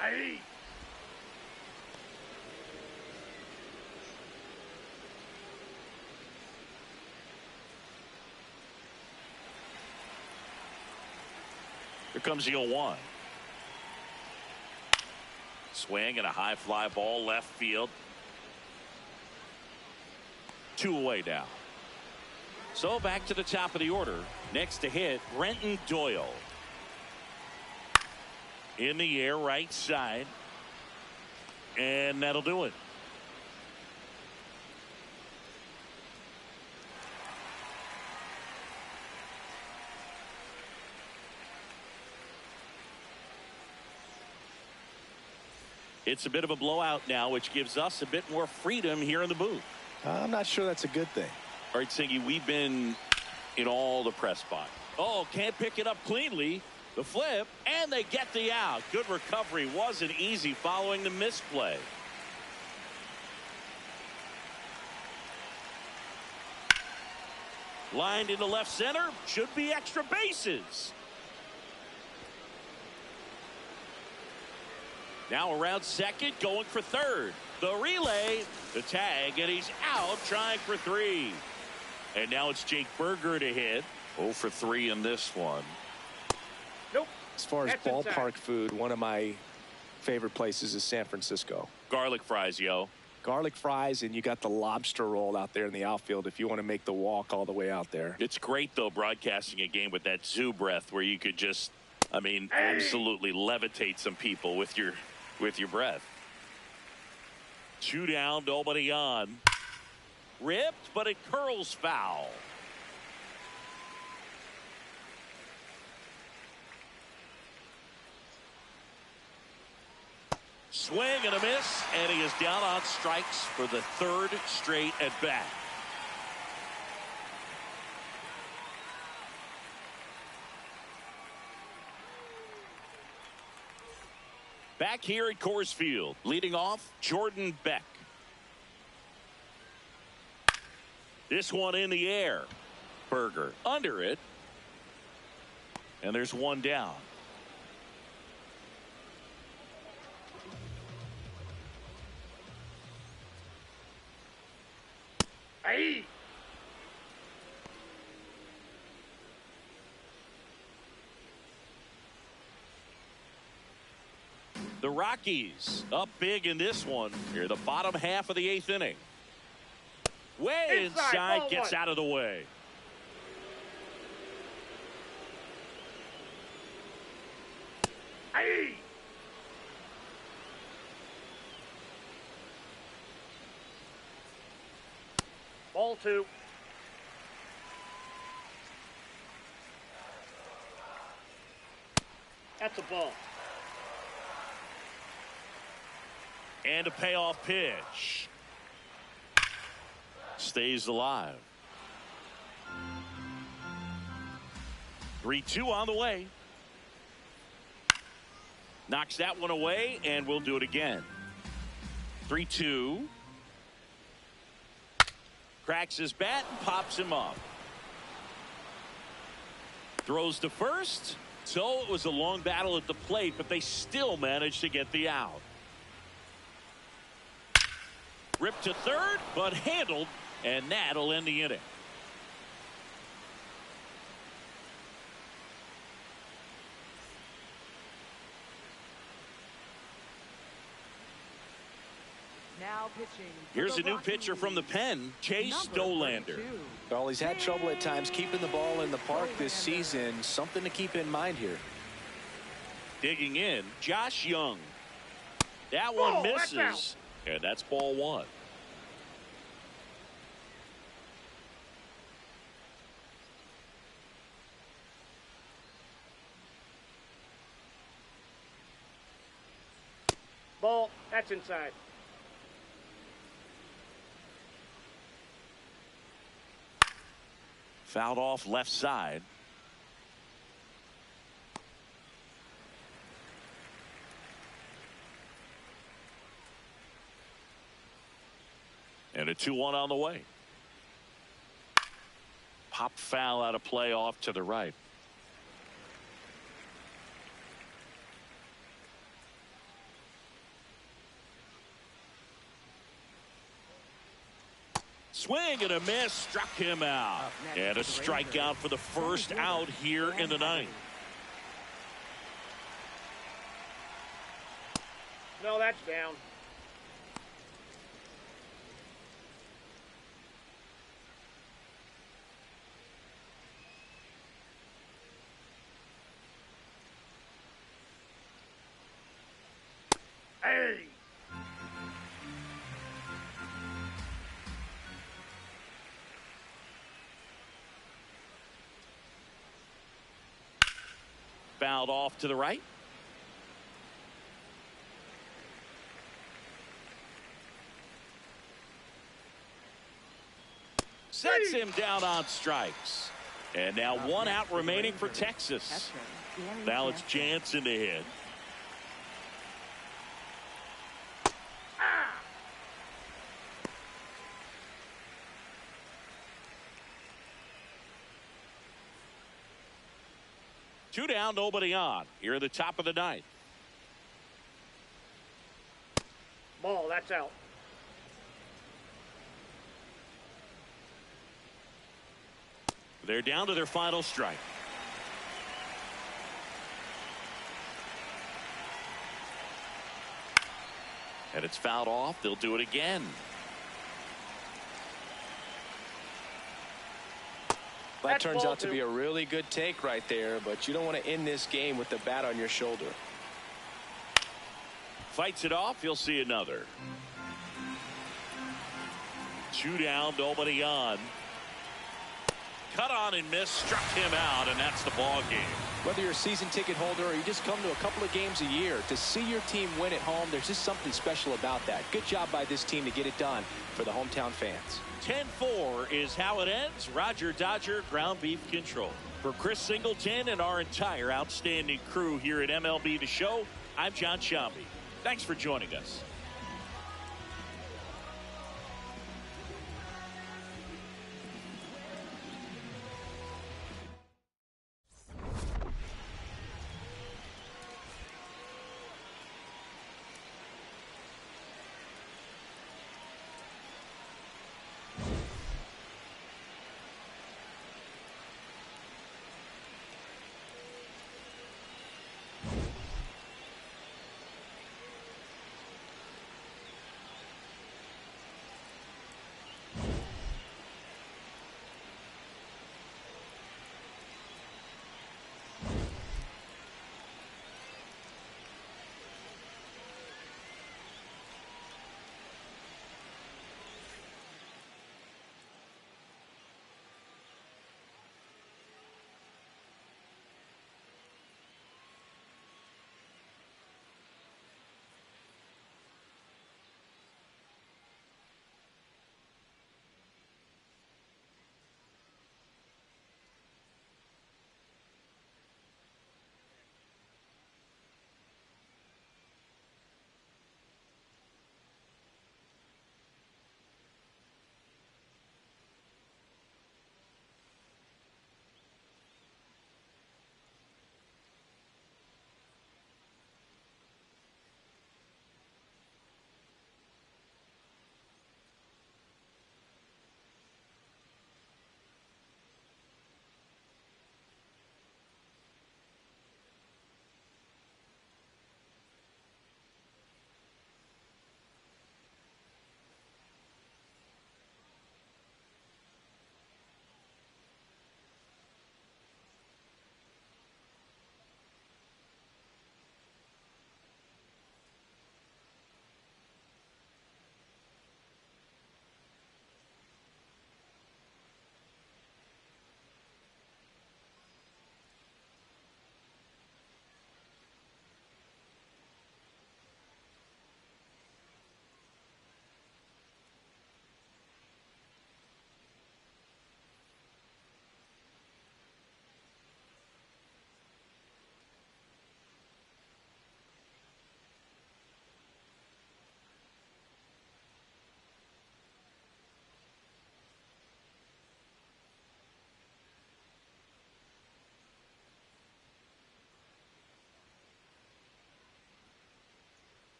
Hey! Here comes the 0-1. Swing and a high fly ball left field. 2 away now. So back to the top of the order. Next to hit, Brenton Doyle. In the air, right side. And that'll do it. It's a bit of a blowout now, which gives us a bit more freedom here in the booth. I'm not sure that's a good thing. All right, Singy, we've been in all the press spots. Oh, can't pick it up cleanly. The flip, and they get the out. Good recovery. Wasn't easy following the misplay. Lined into left center. Should be extra bases. Now around 2nd, going for 3rd. The relay, the tag, and he's out trying for 3. And now it's Jake Berger to hit. 0 for 3 in this one. Nope. As far as That's ballpark inside. food, one of my favorite places is San Francisco. Garlic fries, yo. Garlic fries, and you got the lobster roll out there in the outfield if you want to make the walk all the way out there. It's great, though, broadcasting a game with that zoo breath where you could just, I mean, absolutely levitate some people with your breath. 2 down, nobody on. Ripped, but it curls foul. Swing and a miss, and he is down on strikes for the 3rd straight at bat. Back here at Coors Field, leading off, Jordan Beck. This one in the air. Berger under it. And there's 1 down. Hey! The Rockies up big in this one. Here, the bottom half of the 8th inning. Way inside, gets out of the way. Aye. Ball 2. That's a ball. And a payoff pitch. Stays alive. 3-2 on the way. Knocks that one away, and we'll do it again. 3-2. Cracks his bat and pops him up. Throws to first. So it was a long battle at the plate, but they still managed to get the out. Ripped to third, but handled, and that'll end the inning. Now pitching. Here's a new pitcher from the pen, Chase Dolander. Well, he's had trouble at times keeping the ball in the park this season. Something to keep in mind here. Digging in, Josh Young. That one misses, and that's ball 1. Ball. That's inside. Fouled off left side. And a 2-1 on the way. Pop foul out of play off to the right. Swing and a miss, struck him out. And a strikeout for the first out here in the 9th. No, that's down. Hey. Fouled off to the right. Sets him down on strikes. And now 1 out remaining for Texas. Now it's Jansen to hit. Two down, nobody on. Here at the top of the 9th. Ball. That's out. They're down to their final strike. And it's fouled off. They'll do it again. That turns out to be a really good take right there, but you don't want to end this game with the bat on your shoulder. Fights it off. You'll see another. 2 down, nobody on. Cut on and miss, struck him out, and that's the ball game. Whether you're a season ticket holder or you just come to a couple of games a year, to see your team win at home, there's just something special about that. Good job by this team to get it done for the hometown fans. 10-4 is how it ends. Roger Dodger, ground beef control. For Chris Singleton and our entire outstanding crew here at MLB The Show, I'm John Shambi. Thanks for joining us.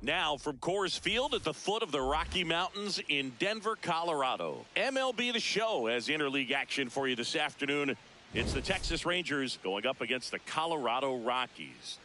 Now from Coors Field at the foot of the Rocky Mountains in Denver, Colorado. MLB The Show has interleague action for you this afternoon. It's the Texas Rangers going up against the Colorado Rockies.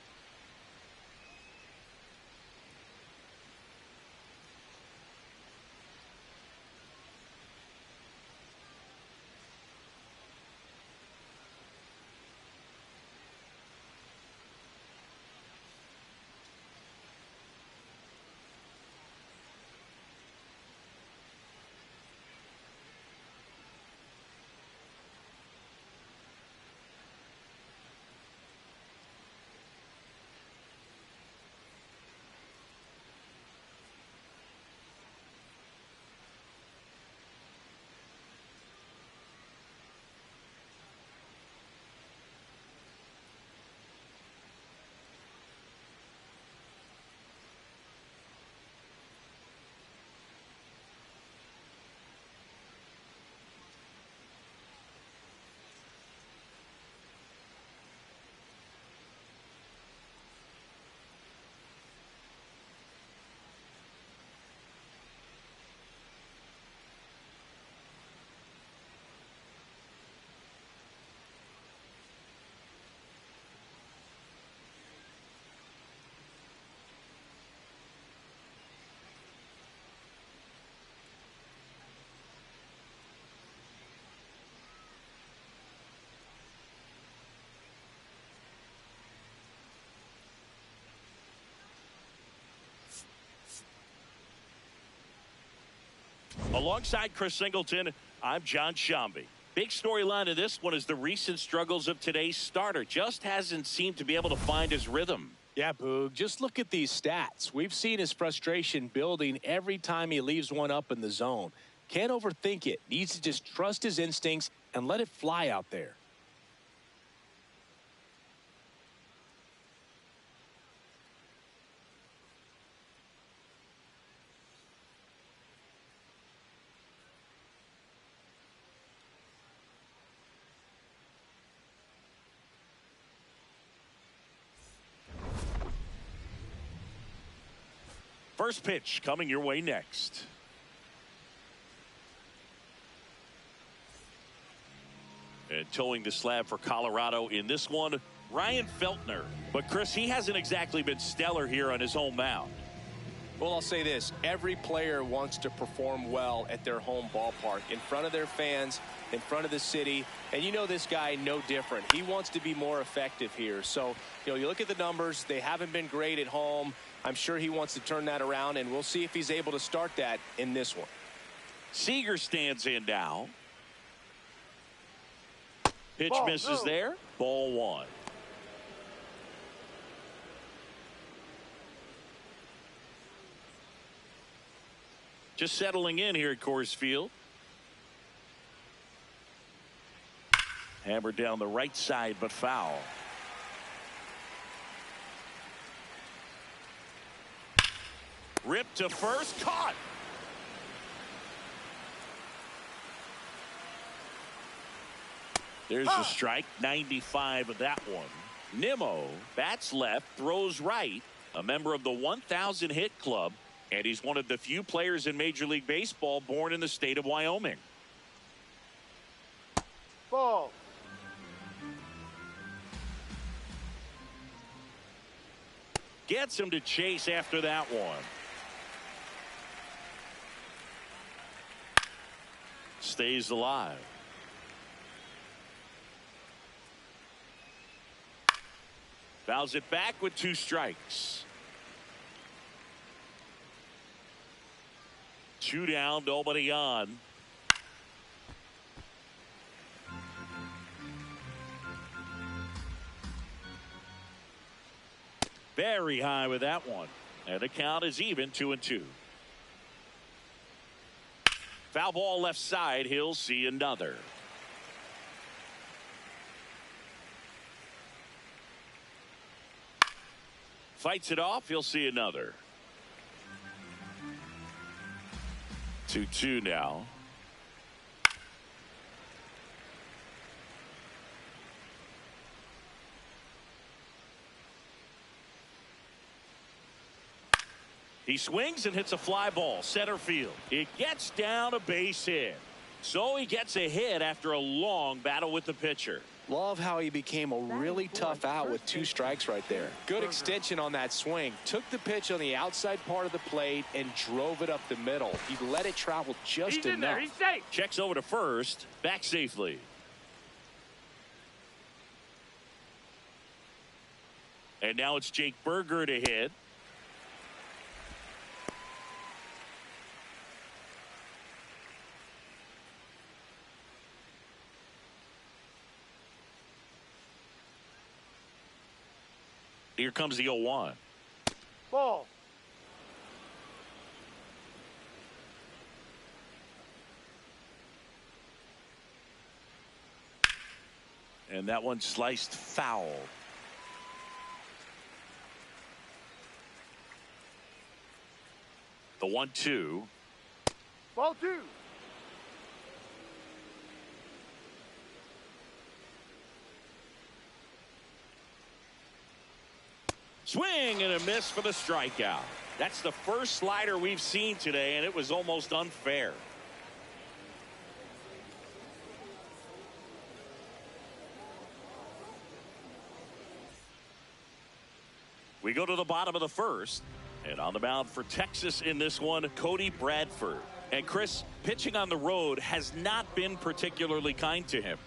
Alongside Chris Singleton, I'm John Shambi. Big storyline of this one is the recent struggles of today's starter. Just hasn't seemed to be able to find his rhythm. Yeah, Boog, just look at these stats. We've seen his frustration building every time he leaves one up in the zone. Can't overthink it. Needs to just trust his instincts and let it fly out there. First pitch coming your way next. And towing the slab for Colorado in this one, Ryan Feltner. But Chris, he hasn't exactly been stellar here on his home mound. Well, I'll say this. Every player wants to perform well at their home ballpark, in front of their fans, in front of the city. And you know this guy no different. He wants to be more effective here. So, you look at the numbers. They haven't been great at home. I'm sure he wants to turn that around, and we'll see if he's able to start that in this one. Seager stands in now. Pitch Ball, misses no. there. Ball one. Just settling in here at Coors Field. Hammered down the right side, but foul. Ripped to first, caught. There's a strike, 95 of that one. Nimmo bats left, throws right, a member of the 1,000 hit club, and he's one of the few players in Major League Baseball born in the state of Wyoming. Ball. Gets him to chase after that one. Stays alive. Fouls it back with 2 strikes. 2 down, nobody on. Very high with that one. And the count is even, 2-2. Foul ball left side. He'll see another. Fights it off. He'll see another. 2-2 now. He swings and hits a fly ball center field. It gets down a base hit. So he gets a hit after a long battle with the pitcher. Love how he became a really tough out with 2 strikes right there. Good extension on that swing. Took the pitch on the outside part of the plate and drove it up the middle. He let it travel just He's enough. in there. He's safe. Checks over to first. Back safely. And now it's Jake Berger to hit. Here comes the 0-1. Ball. And that one sliced foul. The 1-2. Ball 2. Swing and a miss for the strikeout. That's the first slider we've seen today, and it was almost unfair. We go to the bottom of the first. And on the mound for Texas in this one, Cody Bradford. And Chris, pitching on the road has not been particularly kind to him.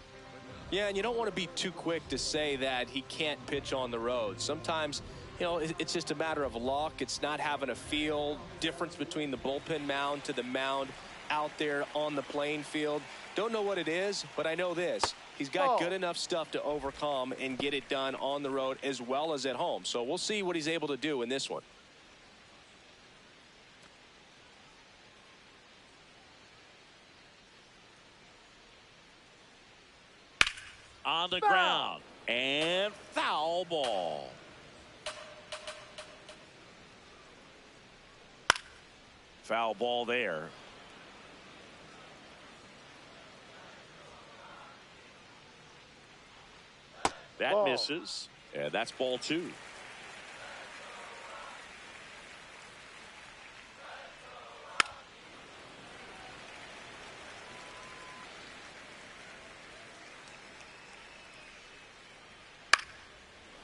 Yeah, and you don't want to be too quick to say that he can't pitch on the road. Sometimes, you know, it's just a matter of luck. It's not having a feel. Difference between the bullpen mound to the mound out there on the playing field. Don't know what it is, but I know this. He's got good enough stuff to overcome and get it done on the road as well as at home. So we'll see what he's able to do in this one. On the ground and foul ball. Foul ball there. That misses, and that's ball 2.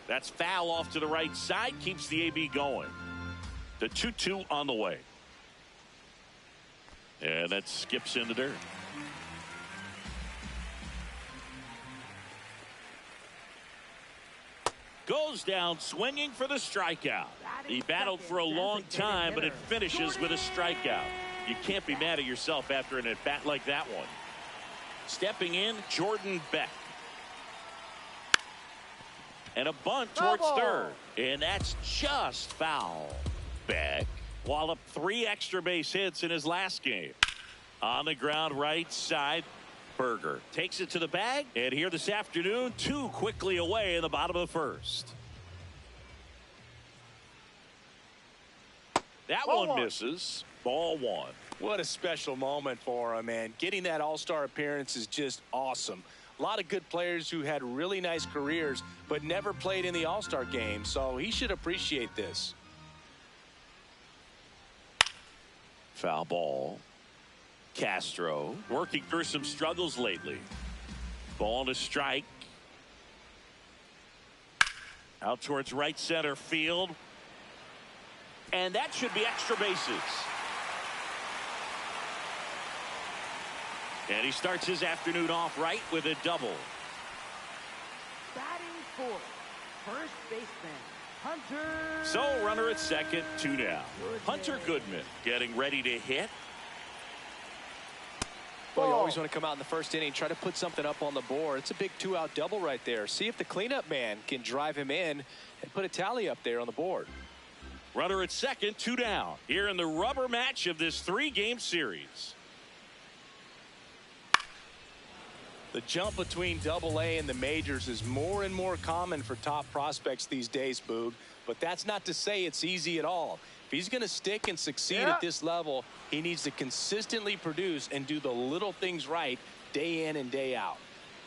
That's foul off to the right side, keeps the AB going. The 2-2 on the way. And that skips into dirt. Goes down swinging for the strikeout. He battled for a long time, but it finishes with a strikeout. You can't be mad at yourself after an at-bat like that one. Stepping in, Jordan Beck. And a bunt towards third. And that's just foul. Beck walloped 3 extra base hits in his last game. On the ground right side, Berger takes it to the bag. And here this afternoon, 2 quickly away in the bottom of the first. That one misses. Ball 1. What a special moment for him, man. Getting that all-star appearance is just awesome. A lot of good players who had really nice careers but never played in the all-star game, so he should appreciate this. Foul ball. Castro working through some struggles lately. Ball to strike. Out towards right center field. And that should be extra bases. And he starts his afternoon off right with a double. Batting fourth, first baseman, Hunter. So runner at second, 2 down. Hunter Goodman getting ready to hit. Well, you always want to come out in the first inning, try to put something up on the board. It's a big 2-out double right there. See if the cleanup man can drive him in and put a tally up there on the board. Runner at second, 2 down. Here in the rubber match of this 3-game series. The jump between Double-A and the majors is more and more common for top prospects these days, Boog. But that's not to say it's easy at all. If he's going to stick and succeed at this level, he needs to consistently produce and do the little things right day in and day out.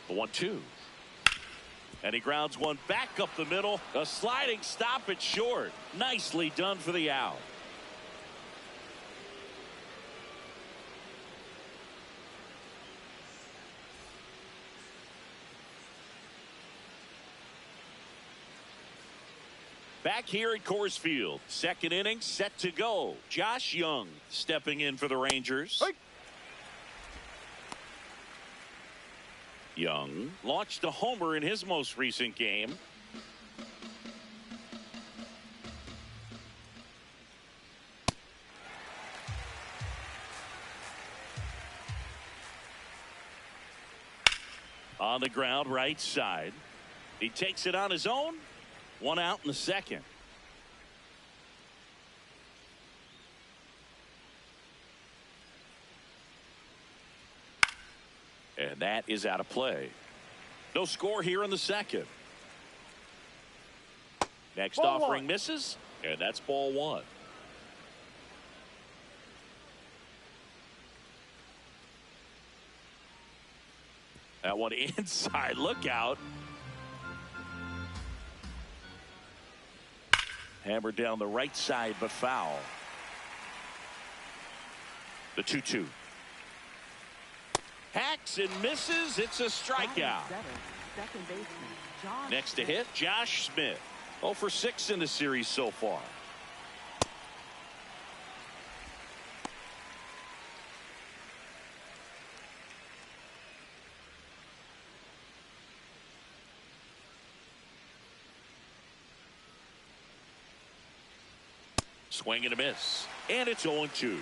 The 1-2. And he grounds one back up the middle. A sliding stop at short. Nicely done for the out. Back here at Coors Field, second inning set to go. Josh Young stepping in for the Rangers. Hey. Young launched a homer in his most recent game. On the ground, right side. He takes it on his own. One out in the second. And that is out of play. No score here in the second. Next Ball offering one. misses, and that's ball one. That one inside. Look out. Hammered down the right side, but foul. The 2-2. Hacks and misses. It's a strikeout. Second baseman, Josh Next to hit, Josh Smith. 0 for 6 in the series so far. Swing and a miss. And it's 0-2.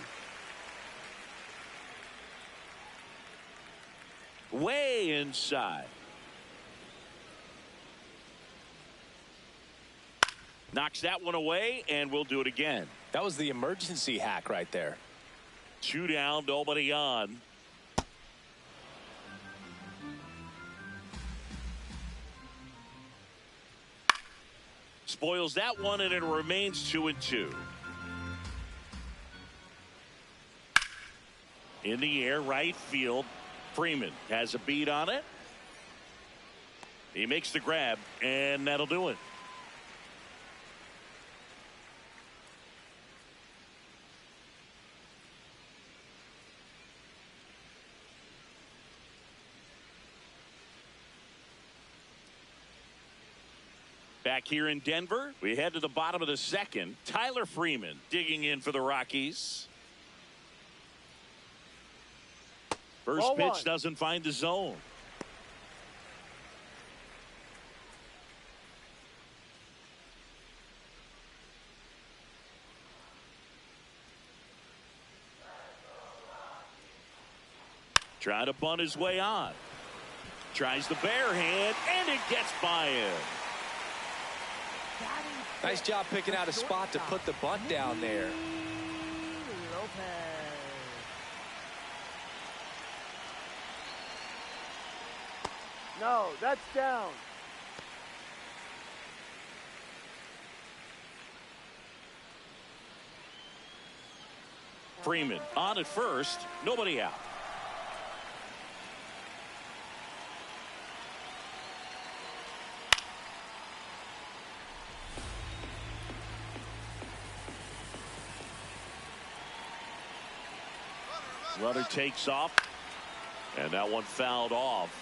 Way inside. Knocks that one away, and we'll do it again. That was the emergency hack right there. 2 down, nobody on. Spoils that one, and it remains 2-2. In the air, right field. Freeman has a beat on it. He makes the grab, and that'll do it. Back here in Denver, we head to the bottom of the second. Tyler Freeman digging in for the Rockies. First Ball pitch one. doesn't find the zone. Trying to bunt his way on. Tries the bare hand, and it gets by him. Nice job picking out a spot to put the bunt down there. No, that's down. Freeman on at first, nobody out. Runner takes off, and that one fouled off.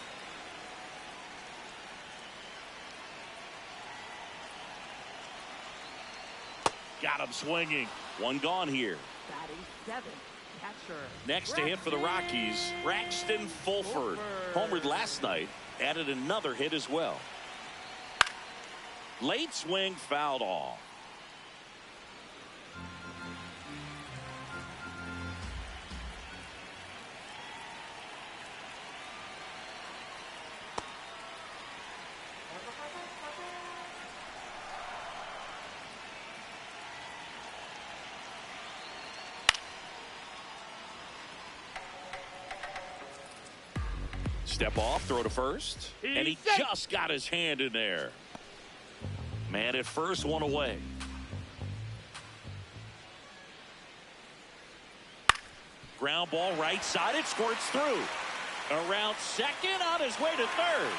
Got him swinging. One gone here. batting seventh. Catcher. Next to hit for the Rockies, Braxton Fulford. Homered last night, added another hit as well. Late swing fouled off. Step off, throw to first, and he just got his hand in there. Man at first, one away. Ground ball right side, it squirts through. Around second, on his way to third.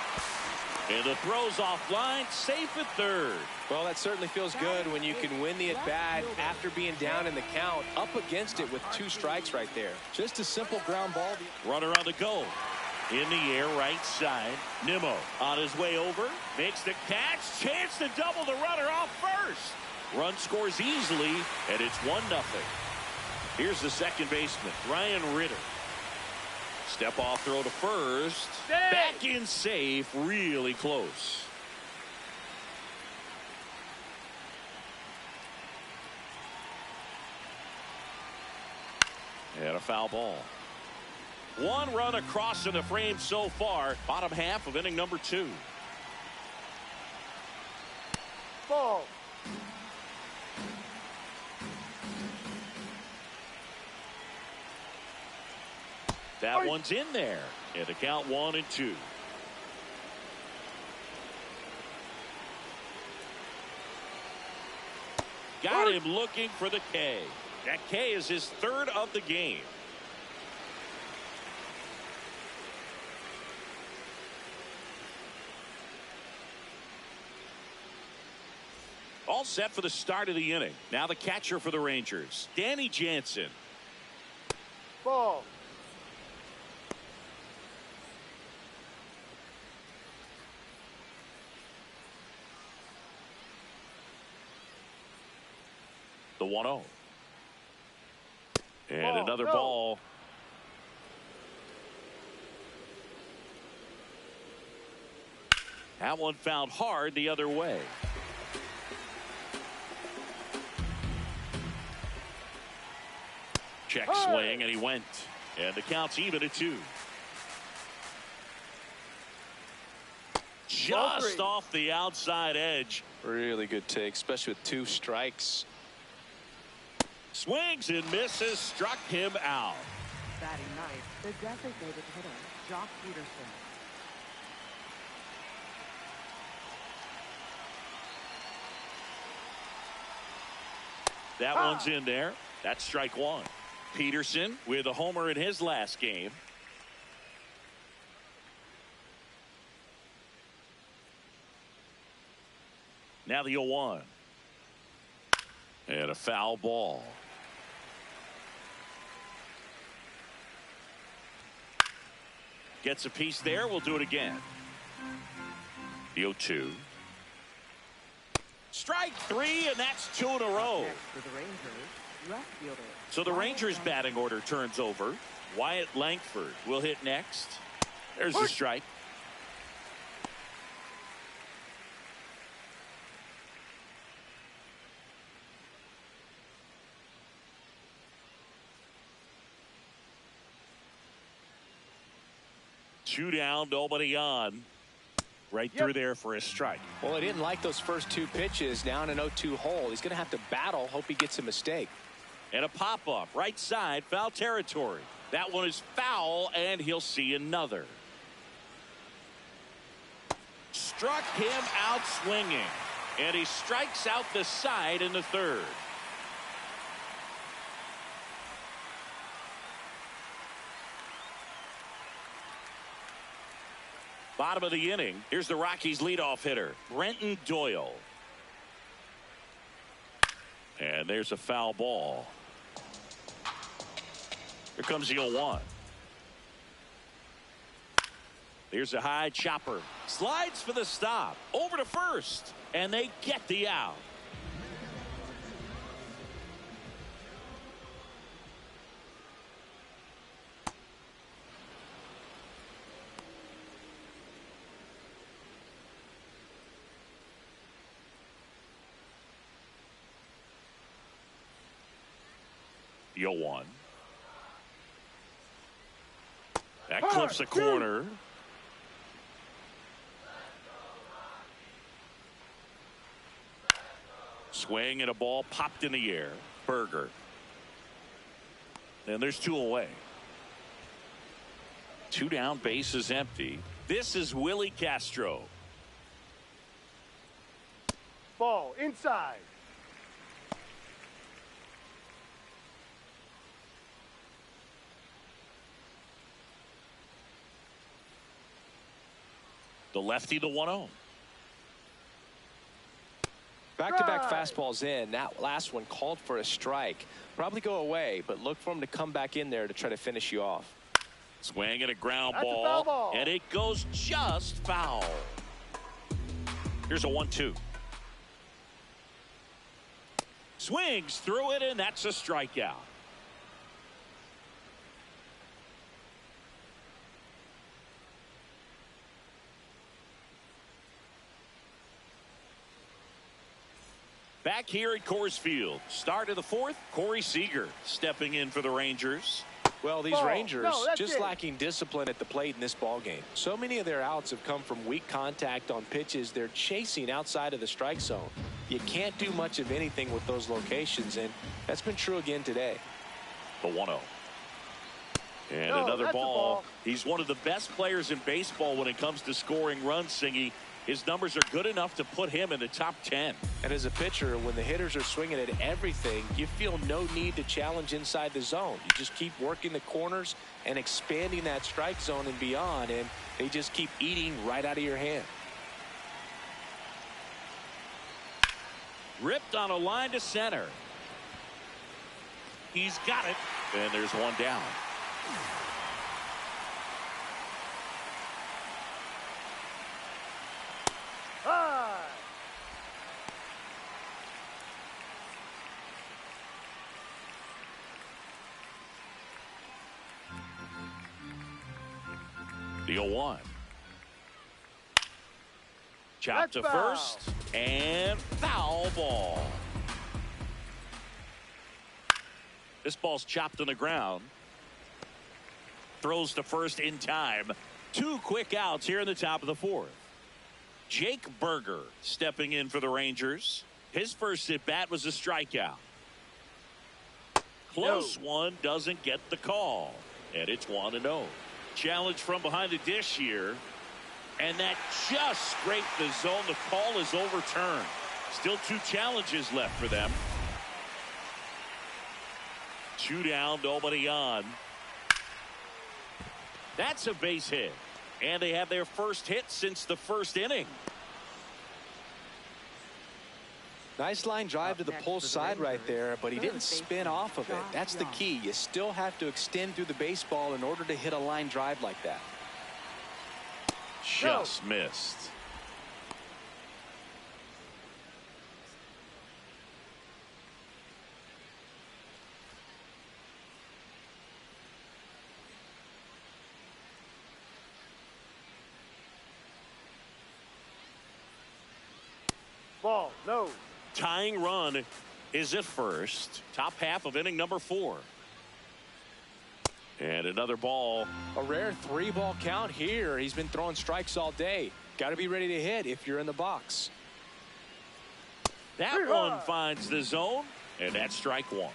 And the throw's offline, safe at third. Well, that certainly feels good when you can win the at-bat after being down in the count, up against it with 2 strikes right there. Just a simple ground ball. Runner on the go. In the air, right side. Nimmo on his way over. Makes the catch. Chance to double the runner off first. Run scores easily, and it's 1-0. Here's the second baseman, Ryan Ritter. Step off throw to first. Back in safe, really close. And a foul ball. One run across in the frame so far. Bottom half of inning number 2. Ball. That one's in there. And the count 1-2. Got him looking for the K. That K is his 3rd of the game. All set for the start of the inning. Now the catcher for the Rangers, Danny Jansen. Ball. The 1-0. And Ball, another no. ball. That one found hard the other way. Check swing, and he went. And the count's even at 2. Just off the outside edge. Really good take, especially with 2 strikes. Swings and misses, struck him out. Batting ninth, the designated hitter, Jock Peterson. That one's in there. That's strike 1. Peterson with a homer in his last game. Now the 0-1. And a foul ball. Gets a piece there. We'll do it again. The 0-2. Strike 3, and that's 2 in a row. Next for the Rangers, left fielder. So the Rangers batting order turns over. Wyatt Langford will hit next. There's the strike. Two down, nobody on. Right through there for a strike. Well, he didn't like those first 2 pitches. Now in an 0-2 hole. He's going to have to battle. Hope he gets a mistake. And a pop-up. Right side, foul territory. That one is foul, and he'll see another. Struck him out swinging. And he strikes out the side in the 3rd. Bottom of the inning. Here's the Rockies leadoff hitter, Brenton Doyle. And there's a foul ball. Here comes the 0-1. Here's a high chopper. Slides for the stop. Over to first. And they get the out. The 0-1. That clips the corner. Swing and a ball popped in the air. Berger. And there's 2 away. 2 down, base is empty. This is Willie Castro. Ball inside. The lefty, the 1-0. Back-to-back fastballs in. That last one called for a strike. Probably go away, but look for him to come back in there to try to finish you off. Swing and a ground That's a foul ball. and it goes just foul. Here's a 1-2. Swings through it, and that's a strikeout. Back here at Coors Field, start of the fourth, Corey Seager stepping in for the Rangers. Well, these Ball. Rangers No, that's just it. lacking discipline at the plate in this ball game. So many of their outs have come from weak contact on pitches they're chasing outside of the strike zone. You can't do much of anything with those locations, and that's been true again today. The 1-0. And No, another that's a ball. ball. He's one of the best players in baseball when it comes to scoring runs, Singy. His numbers are good enough to put him in the top 10. And as a pitcher, when the hitters are swinging at everything, you feel no need to challenge inside the zone. You just keep working the corners and expanding that strike zone and beyond, and they just keep eating right out of your hand. Ripped on a line to center. He's got it. And there's one down. High. The 0-1. Chopped to That's foul. first. And foul ball. This ball's chopped on the ground. Throws to first in time. 2 quick outs here in the top of the fourth. Jake Berger stepping in for the Rangers. His first at bat was a strikeout. Close one, doesn't get the call. And it's 1-0. Challenge from behind the dish here. And that just scraped the zone. The call is overturned. Still 2 challenges left for them. 2 down, nobody on. That's a base hit. And they have their first hit since the first inning. Nice line drive to the pull side right there, but he didn't spin off of it. That's the key. You still have to extend through the baseball in order to hit a line drive like that. Just missed. Ball. No. Tying run is at first. Top half of inning number 4. And another ball. A rare 3-ball count here. He's been throwing strikes all day. Got to be ready to hit if you're in the box. That one finds the zone, and that's strike 1.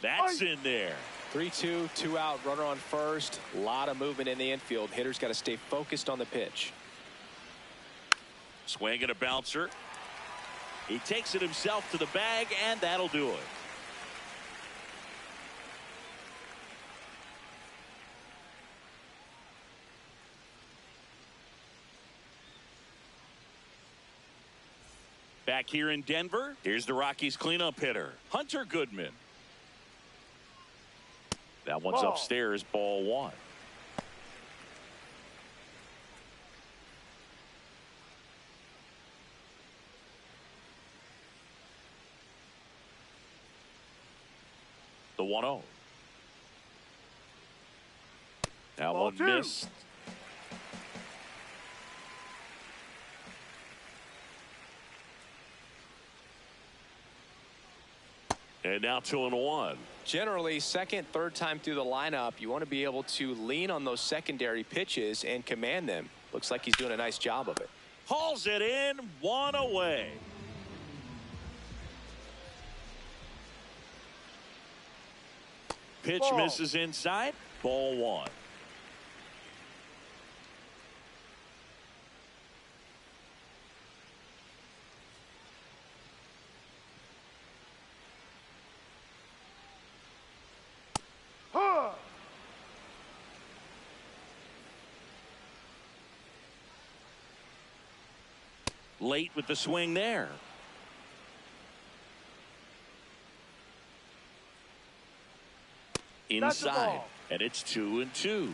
That's in there. 3-2, 2 out, runner on first. A lot of movement in the infield. Hitters got to stay focused on the pitch. Swing and a bouncer. He takes it himself to the bag, and that'll do it. Back here in Denver, here's the Rockies cleanup hitter, Hunter Goodman. That one's Ball. upstairs, ball 1. The 1-0. That Ball one 2. missed. And now 2-1. Generally, second, third time through the lineup, you want to be able to lean on those secondary pitches and command them. Looks like he's doing a nice job of it. Hauls it in, 1 away. Pitch Ball. misses inside, ball 1. Huh. Late with the swing there. inside, and it's 2-2.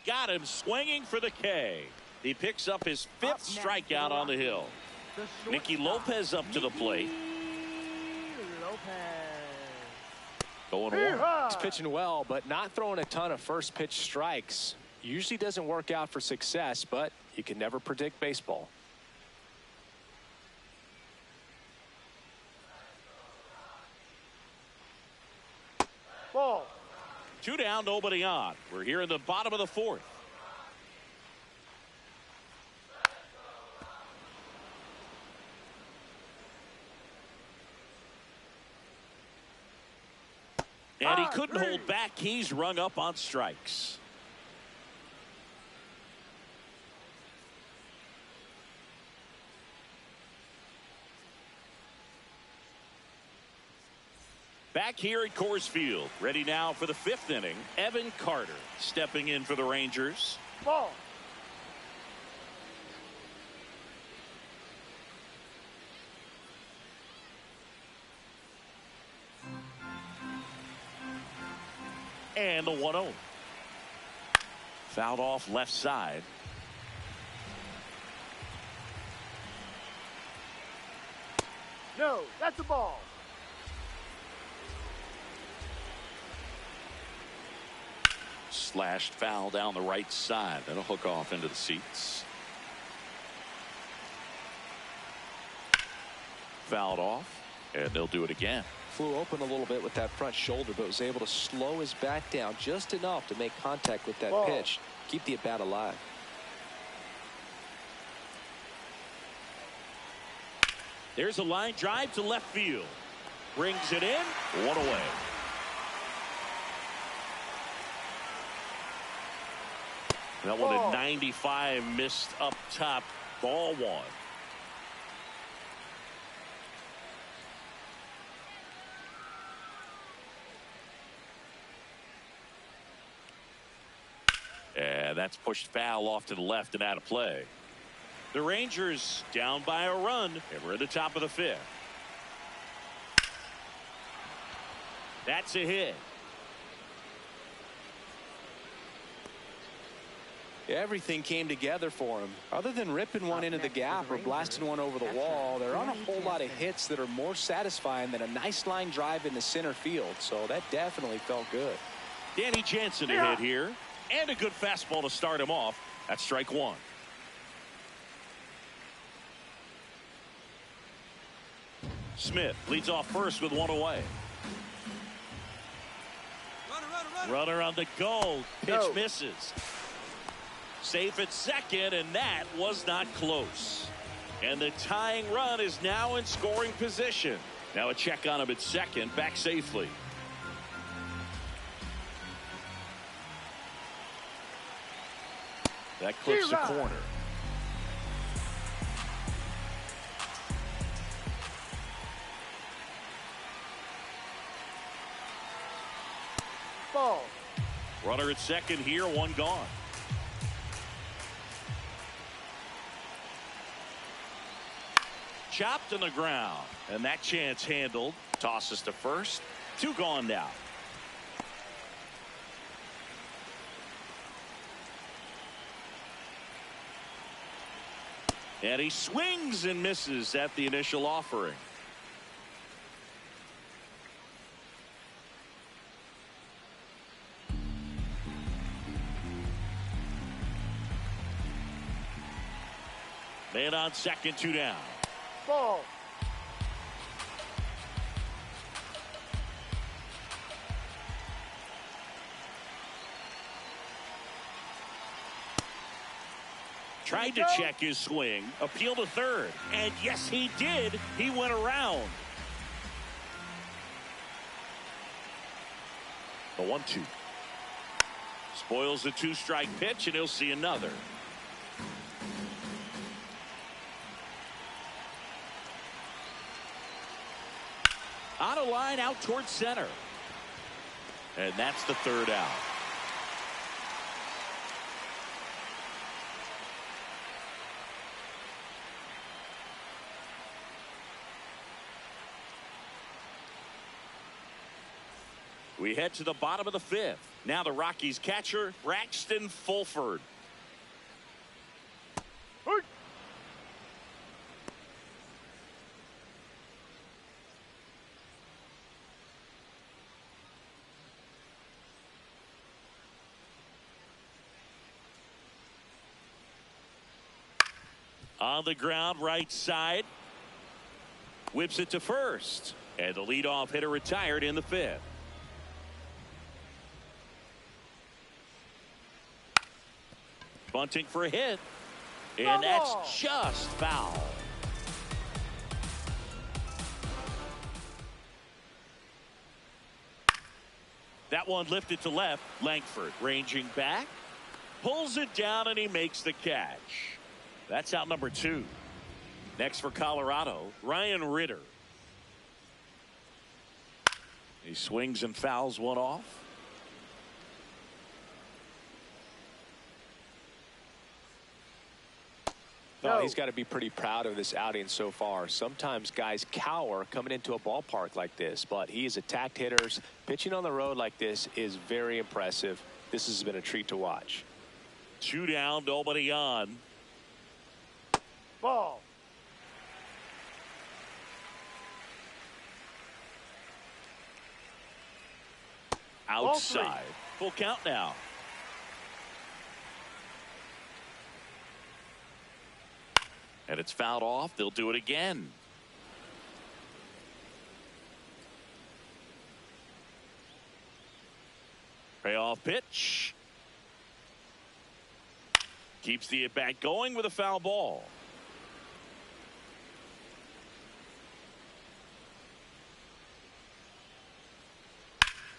Got him swinging for the K. He picks up his 5th strikeout on the hill. Nicky Lopez up to the plate. Going one. He's pitching well, but not throwing a ton of first pitch strikes. Usually doesn't work out for success, but you can never predict baseball. Ball. 2 down, nobody on. We're here in the bottom of the 4th. And he couldn't hold back. He's rung up on strikes. Back here at Coors Field, ready now for the 5th inning. Evan Carter stepping in for the Rangers. Ball. And the 1-0. Fouled off left side. No, that's a ball. Slashed foul down the right side. That'll hook off into the seats. Fouled off, and they'll do it again. Flew open a little bit with that front shoulder, but was able to slow his bat down just enough to make contact with that pitch. Keep the at-bat alive. There's a line drive to left field. Brings it in. 1 away. That one at 95, missed up top. Ball 1. And that's pushed foul off to the left and out of play. The Rangers down by a run, and we're at the top of the 5th. That's a hit. Everything came together for him. Other than ripping one into the gap or blasting one over the wall, there aren't a whole lot of hits that are more satisfying than a nice line drive in the center field. So that definitely felt good. Danny Jansen to hit here. And a good fastball to start him off. That's strike 1. Smith leads off first with 1 away. Runner on the go. Pitch misses. Safe at second, and that was not close. And the tying run is now in scoring position. Now a check on him at second, back safely. That clips the corner. Ball. Runner at second here, 1 gone. Chopped on the ground, and that chance handled. Tosses to first. 2 gone now. And he swings and misses at the initial offering. Man on second, 2 down. Ball. Tried to check his swing, appeal to third, and yes, he did. He went around. The 1-2. Spoils the 2-strike pitch, and he'll see another. On a line out towards center. And that's the 3rd out. We head to the bottom of the fifth. Now the Rockies catcher, Braxton Fulford. Hey. On the ground, right side. Whips it to first. And the leadoff hitter retired in the fifth. Bunting for a hit. And that's just foul. That one lifted to left. Langford ranging back. Pulls it down and he makes the catch. That's out number 2. Next for Colorado, Ryan Ritter. He swings and fouls one off. Oh, he's got to be pretty proud of this outing so far. Sometimes guys cower coming into a ballpark like this, but he has attacked hitters. Pitching on the road like this is very impressive. This has been a treat to watch. 2 down, nobody on. Ball. Outside. Full count now. And it's fouled off. They'll do it again. Payoff pitch. Keeps the at-bat going with a foul ball.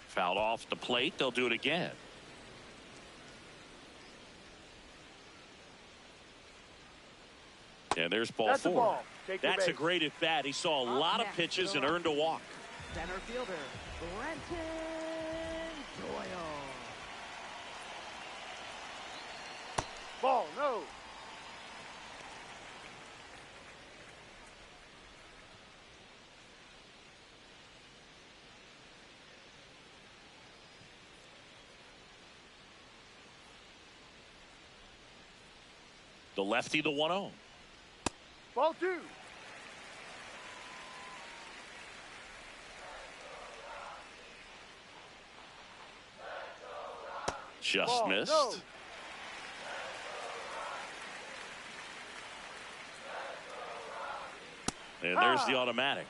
Fouled off the plate. They'll do it again. And there's ball 4. Ball. That's a great at bat. He saw a lot of pitches and earned a walk. Center fielder, Brenton Doyle. Ball, no. The lefty, the 1-0. Ball 2. Just Ball, missed. no. And there's the automatic.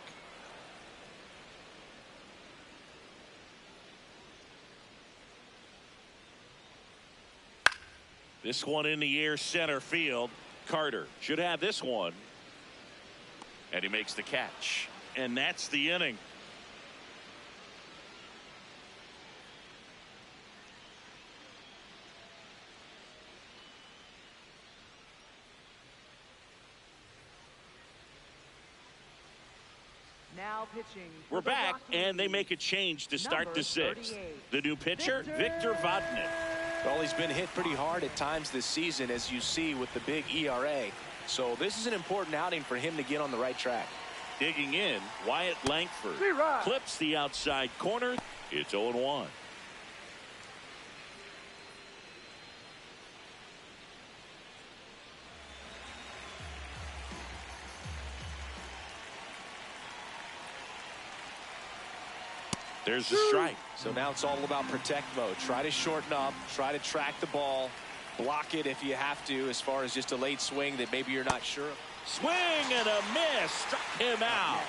This one in the air, center field. Carter should have this one. And he makes the catch. And that's the inning. Now pitching. We're back, and they make a change to start the 6th. The new pitcher, Victor Vodnik. Well, he's been hit pretty hard at times this season, as you see with the big ERA. So this is an important outing for him to get on the right track. Digging in, Wyatt Langford clips the outside corner. It's 0-1. There's the strike. So now it's all about protect mode. Try to shorten up, try to track the ball, block it if you have to, as far as just a late swing that maybe you're not sure of. Swing and a miss. Struck him out.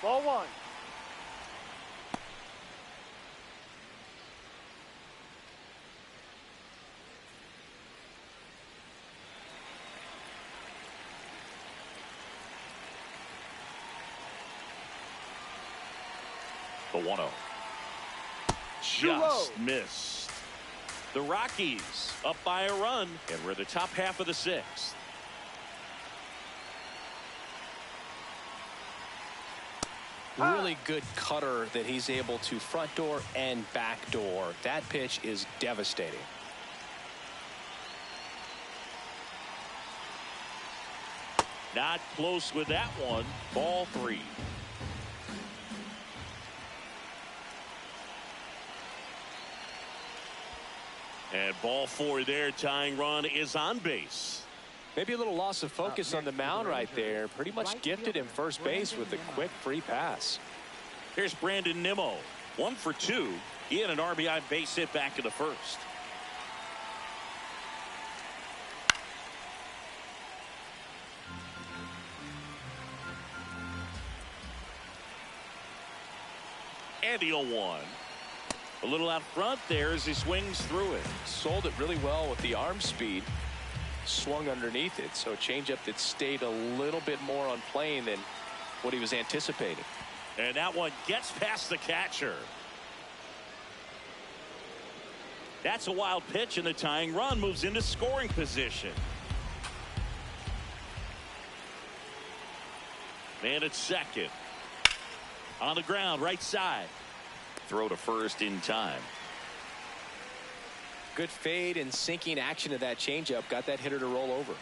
Ball 1. The 1-0. Just missed. The Rockies up by a run, and we're the top half of the 6th. Really good cutter that he's able to front door and back door. That pitch is devastating. Not close with that one. Ball 3. And ball 4 there. Tying run is on base. Maybe a little loss of focus on the mound right there. Pretty much gifted him first base with a quick free pass. Here's Brandon Nimmo. 1 for 2. He had an RBI base hit back in the first. And the 0-1. A little out front there as he swings through it. Sold it really well with the arm speed. Swung underneath it, so a changeup that stayed a little bit more on plane than what he was anticipating. And that one gets past the catcher. That's a wild pitch, and the tying run moves into scoring position. Man at second. On the ground, right side. Throw to first in time. Good fade and sinking action of that changeup got that hitter to roll over.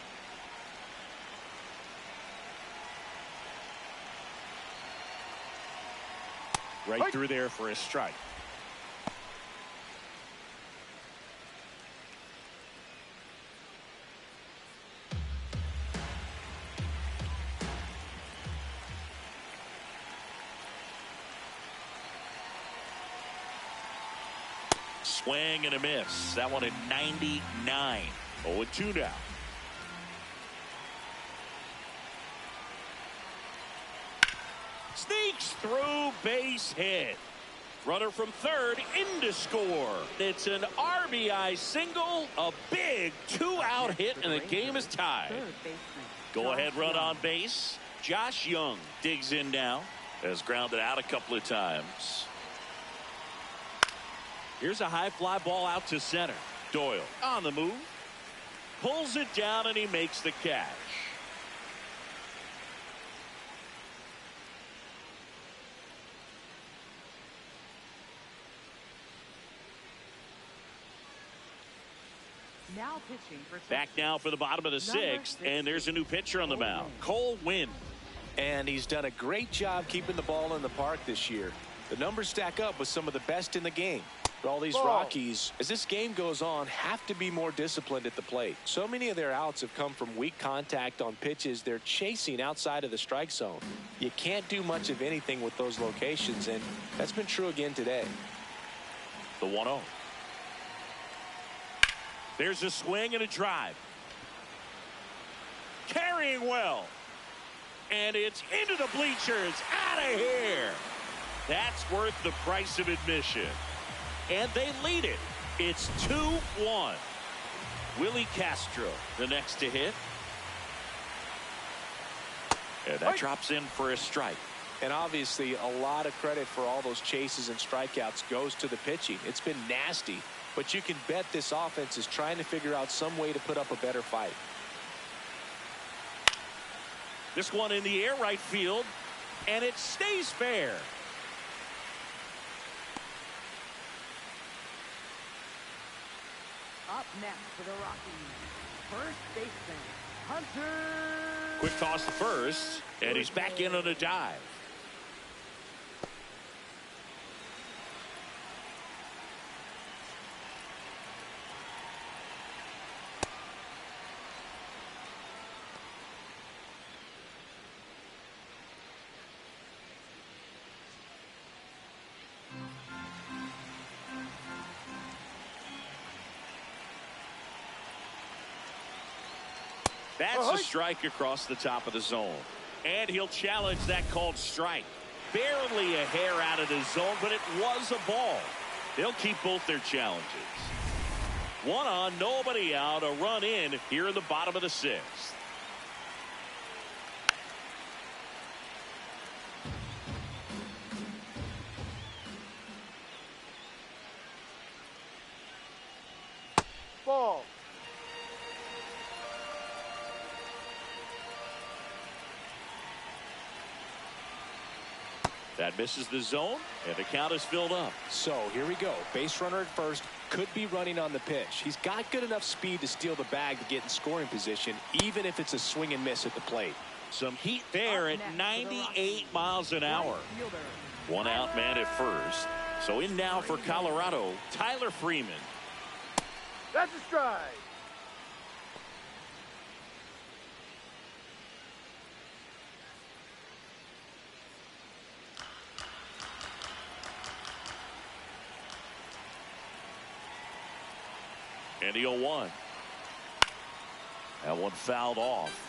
Right through there for a strike. Swing and a miss. That one at 99. 0-2 now. Sneaks through, base hit. Runner from third in to score. It's an RBI single, a big 2-out hit, and the game is tied. Go ahead run on base. Josh Young digs in now. Has grounded out a couple of times. Here's a high fly ball out to center. Doyle on the move. Pulls it down and he makes the catch. Now pitching for Back now for the bottom of the sixth, and there's a new pitcher on the mound. Cole Winn. And he's done a great job keeping the ball in the park this year. The numbers stack up with some of the best in the game. All these Rockies, as this game goes on, have to be more disciplined at the plate. So many of their outs have come from weak contact on pitches they're chasing outside of the strike zone. You can't do much of anything with those locations, and that's been true again today. The 1-0. There's a swing and a drive. Carrying well. And it's into the bleachers. Out of here. That's worth the price of admission. And they lead it. It's 2-1. Willie Castro, the next to hit. And that drops in for a strike. And obviously, a lot of credit for all those chases and strikeouts goes to the pitching. It's been nasty, but you can bet this offense is trying to figure out some way to put up a better fight. This one in the air right field, and it stays fair. Up next for the Rockies, first baseman, Hunter. Quick toss to first, and he's back in on a dive. That's a strike across the top of the zone. And he'll challenge that called strike. Barely a hair out of the zone, but it was a ball. They'll keep both their challenges. One on, nobody out, a run in here in the bottom of the sixth. Ball. That misses the zone, and the count is filled up. So here we go. Base runner at first, could be running on the pitch. He's got good enough speed to steal the bag to get in scoring position, even if it's a swing and miss at the plate. Some heat there at 98 miles an hour. One out man at first. So in now for Colorado, Tyler Freeman. That's a strike. And the 0-1. That one fouled off.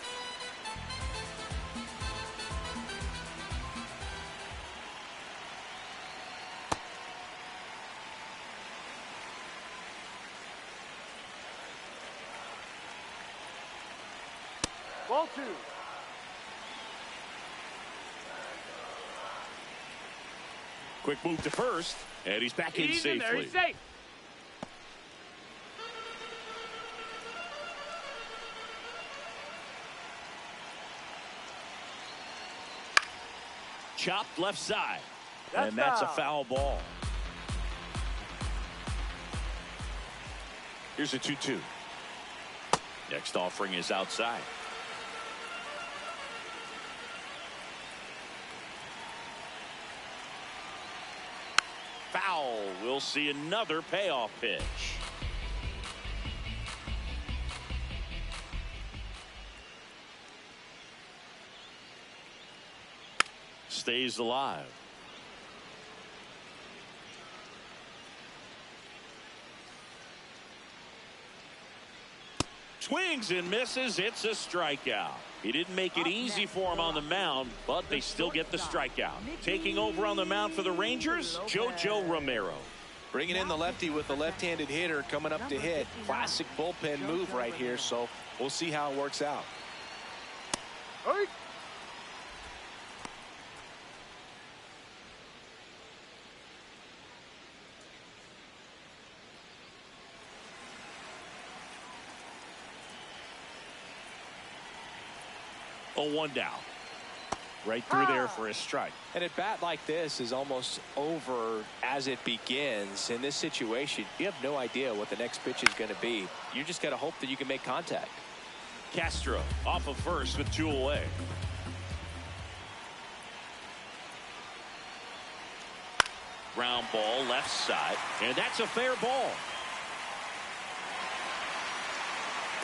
Ball 2. Quick move to first, and he's back in safely. There, he's safe. Chopped left side. That's and that's foul. A foul ball. Here's a 2-2. Next offering is outside. Foul. We'll see another payoff pitch. Stays alive. Swings and misses. It's a strikeout. He didn't make it easy for him on the mound, but they still get the strikeout. Taking over on the mound for the Rangers, JoJo Romero. Bringing in the lefty with the left-handed hitter coming up to hit. Classic bullpen move right here, so we'll see how it works out. Hey. 0-1 down. Right through there for a strike. And a bat like this is almost over as it begins. In this situation, you have no idea what the next pitch is going to be. You just got to hope that you can make contact. Castro off of first with 2 away. Ground ball left side, and that's a fair ball.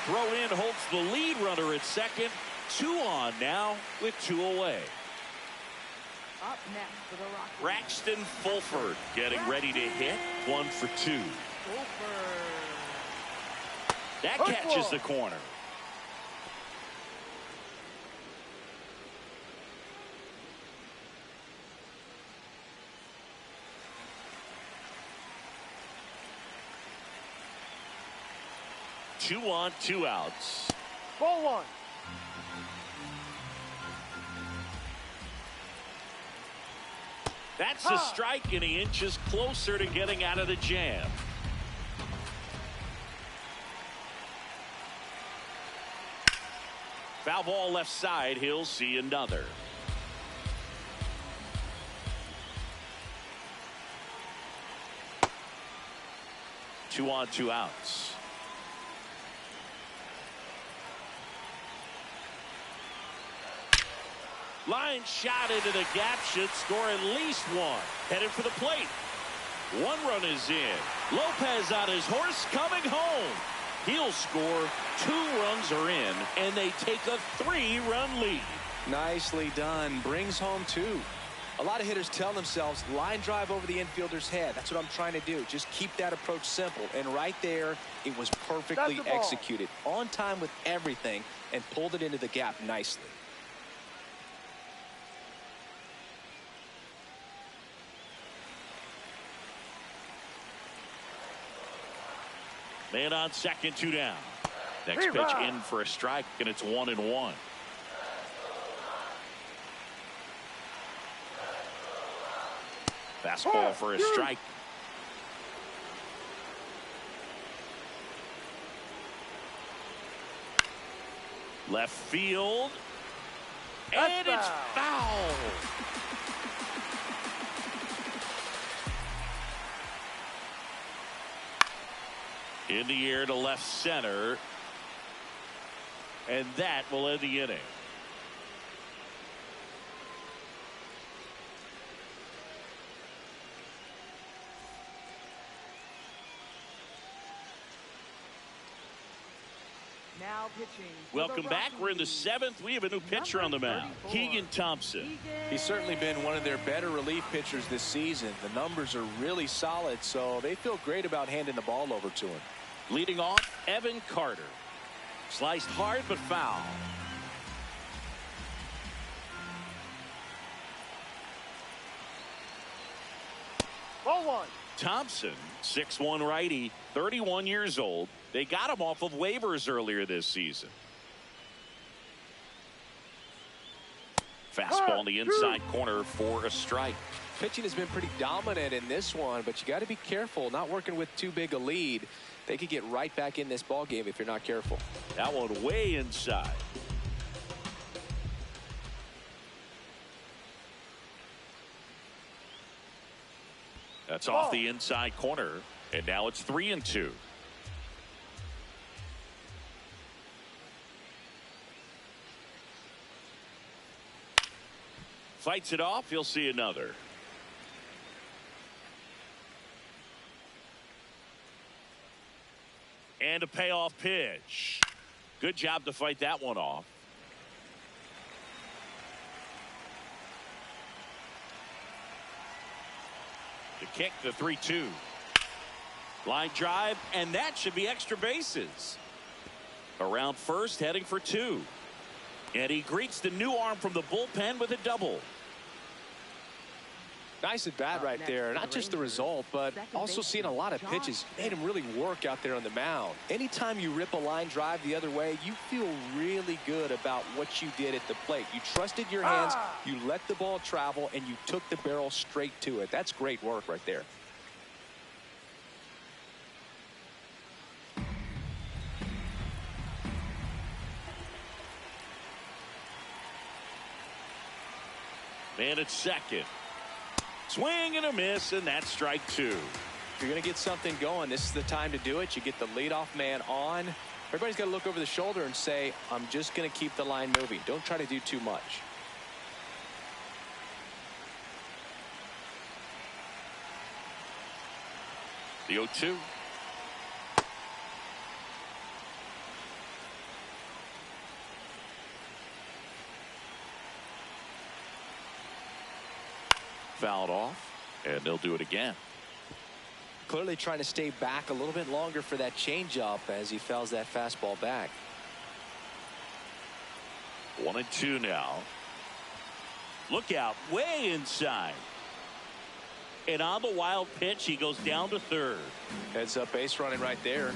Throw in holds the lead runner at second. 2 on now with 2 away. Up next for the Rockies. Braxton Fulford getting ready to hit. 1 for 2. That catches the corner. Two on, 2 outs. Ball 1. That's a strike, and he inches closer to getting out of the jam. Foul ball left side. He'll see another. Two on, 2 outs. Line shot into the gap, should score at least 1. Headed for the plate. 1 run is in. Lopez on his horse coming home. He'll score. 2 runs are in, and they take a 3-run lead. Nicely done. Brings home 2. A lot of hitters tell themselves line drive over the infielder's head. That's what I'm trying to do. Just keep that approach simple. And right there, it was perfectly executed. On time with everything, and pulled it into the gap nicely. Man on second, 2 down. Next pitch in for a strike, and it's 1-1. Fastball for a strike. Left field. And it's foul. In the air to left center. And that will end the inning. Now pitching. Welcome back. We're in the 7th. We have a new pitcher on the mound, Keegan Thompson. He's certainly been one of their better relief pitchers this season. The numbers are really solid, so they feel great about handing the ball over to him. Leading off, Evan Carter. Sliced hard but foul. Ball one. Thompson, 6'1" righty, 31 years old. They got him off of waivers earlier this season. Fastball in the inside corner for a strike. Pitching has been pretty dominant in this one, but you got to be careful not working with too big a lead. They could get right back in this ball game if you're not careful. That one way inside. That's off the inside corner, and now it's 3-2. Fights it off. He'll see another. And a payoff pitch. Good job to fight that one off. The kick, the 3-2. Line drive, and that should be extra bases. Around first, heading for 2. And he greets the new arm from the bullpen with a double. Nice at bat right there. Not just the result, but also seeing a lot of pitches. Made him really work out there on the mound. Anytime you rip a line drive the other way, you feel really good about what you did at the plate. You trusted your hands, you let the ball travel, and you took the barrel straight to it. That's great work right there. Man at second. Swing and a miss, and that's strike 2. If you're going to get something going, this is the time to do it. You get the leadoff man on. Everybody's got to look over the shoulder and say, I'm just going to keep the line moving. Don't try to do too much. The 0-2. Fouled off, and they'll do it again. Clearly trying to stay back a little bit longer for that changeup as he fouls that fastball back. 1-2 now. Look out, way inside. And on the wild pitch, he goes down to third. Heads up base running right there.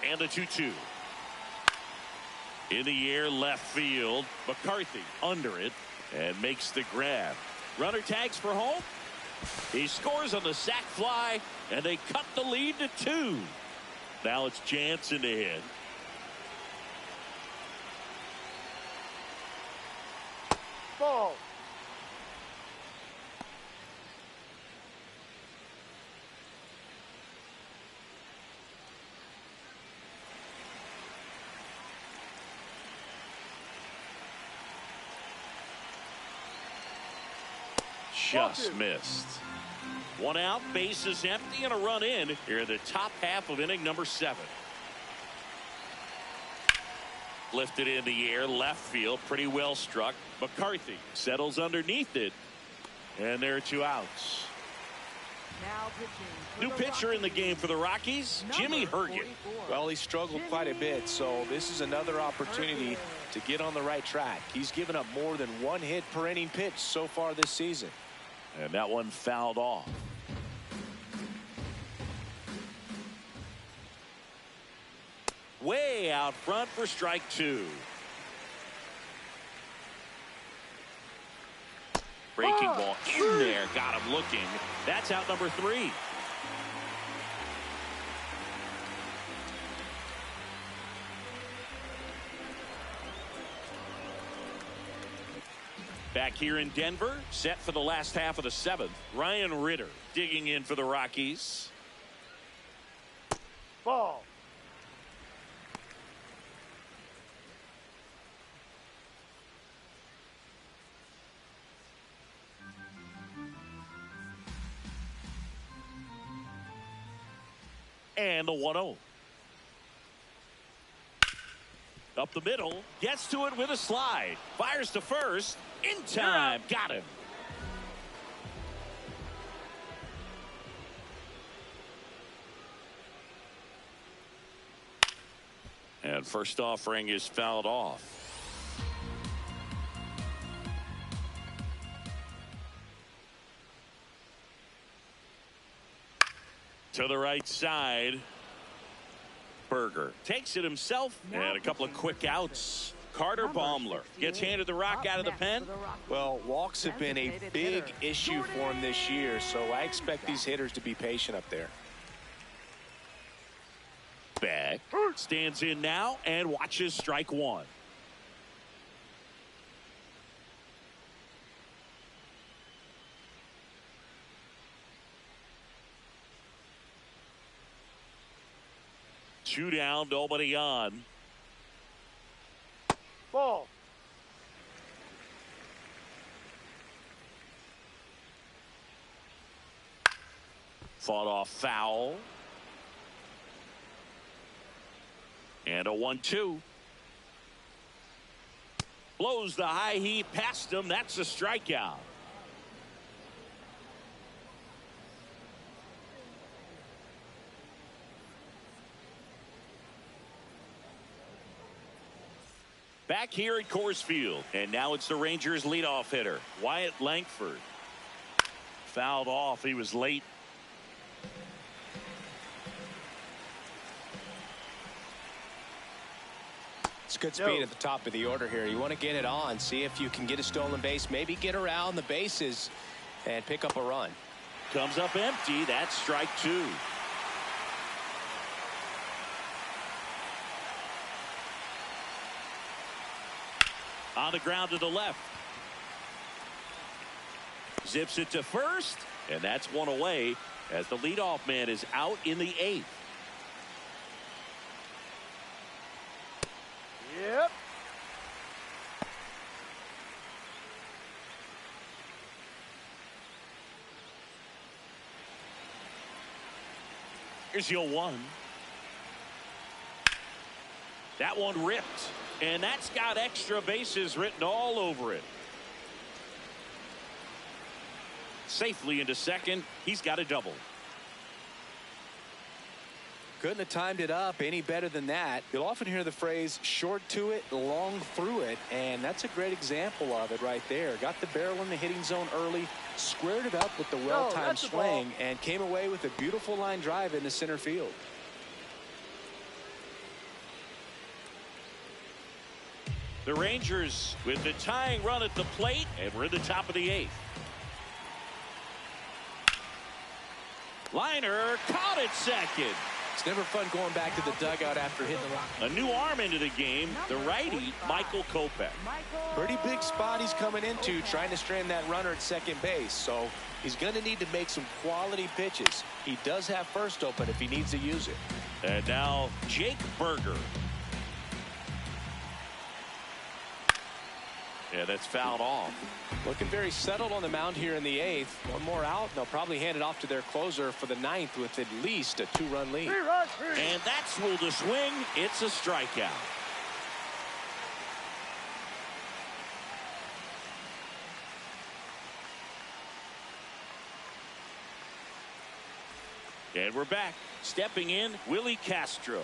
And the 2-2. In the air, left field. McCarthy under it and makes the grab. Runner tags for home. He scores on the sac fly, and they cut the lead to 2. Now it's Jansen to hit. Ball. Just missed. 1 out, bases empty, and a run in here in the top half of inning number 7. Lifted in the air, left field, pretty well struck. McCarthy settles underneath it, and there are 2 outs. Now pitching. New pitcher in the game for the Rockies, Jimmy Hergen. Well, he struggled quite a bit, so this is another opportunity to get on the right track. He's given up more than 1 hit per inning pitch so far this season. And that one fouled off. Way out front for strike 2. Breaking ball in there, got him looking. That's out number 3. Back here in Denver, set for the last half of the 7th. Ryan Ritter digging in for the Rockies. Ball. And the 1-0. Up the middle, gets to it with a slide. Fires to first. In time. Got him. And first offering is fouled off. To the right side. Berger takes it himself, and a couple of quick outs. Carter Baumler gets handed the rock out of the pen. Well, walks have been a big issue for him this year, so I expect these hitters to be patient up there. Beck stands in now and watches strike one. Two down, nobody on. Ball. Fought off foul. And a 1-2. Blows the high heat past him. That's a strikeout. Back here at Coors Field, and now it's the Rangers leadoff hitter, Wyatt Langford. Fouled off. He was late. It's good speed at the top of the order here. You want to get it on, see if you can get a stolen base, maybe get around the bases and pick up a run. Comes up empty. That's strike two. On the ground to the left. Zips it to first, and that's one away as the leadoff man is out in the 8th. Yep. Here's your 1. That one ripped, and that's got extra bases written all over it. Safely into second. He's got a double. Couldn't have timed it up any better than that. You'll often hear the phrase short to it, long through it, and that's a great example of it right there. Got the barrel in the hitting zone early, squared it up with the well-timed swing, and came away with a beautiful line drive into center field. The Rangers with the tying run at the plate, and we're in the top of the 8th. Liner caught it second. It's never fun going back to the dugout after hitting the rock. A new arm into the game, the righty, Michael Kopech. Pretty big spot he's coming into, trying to strand that runner at second base. So he's going to need to make some quality pitches. He does have first open if he needs to use it. And now Jake Berger. Yeah, that's fouled off. Looking very settled on the mound here in the 8th. One more out, and they'll probably hand it off to their closer for the 9th with at least a 2-run lead. And that's ruled a swing. It's a strikeout. And we're back. Stepping in, Willie Castro.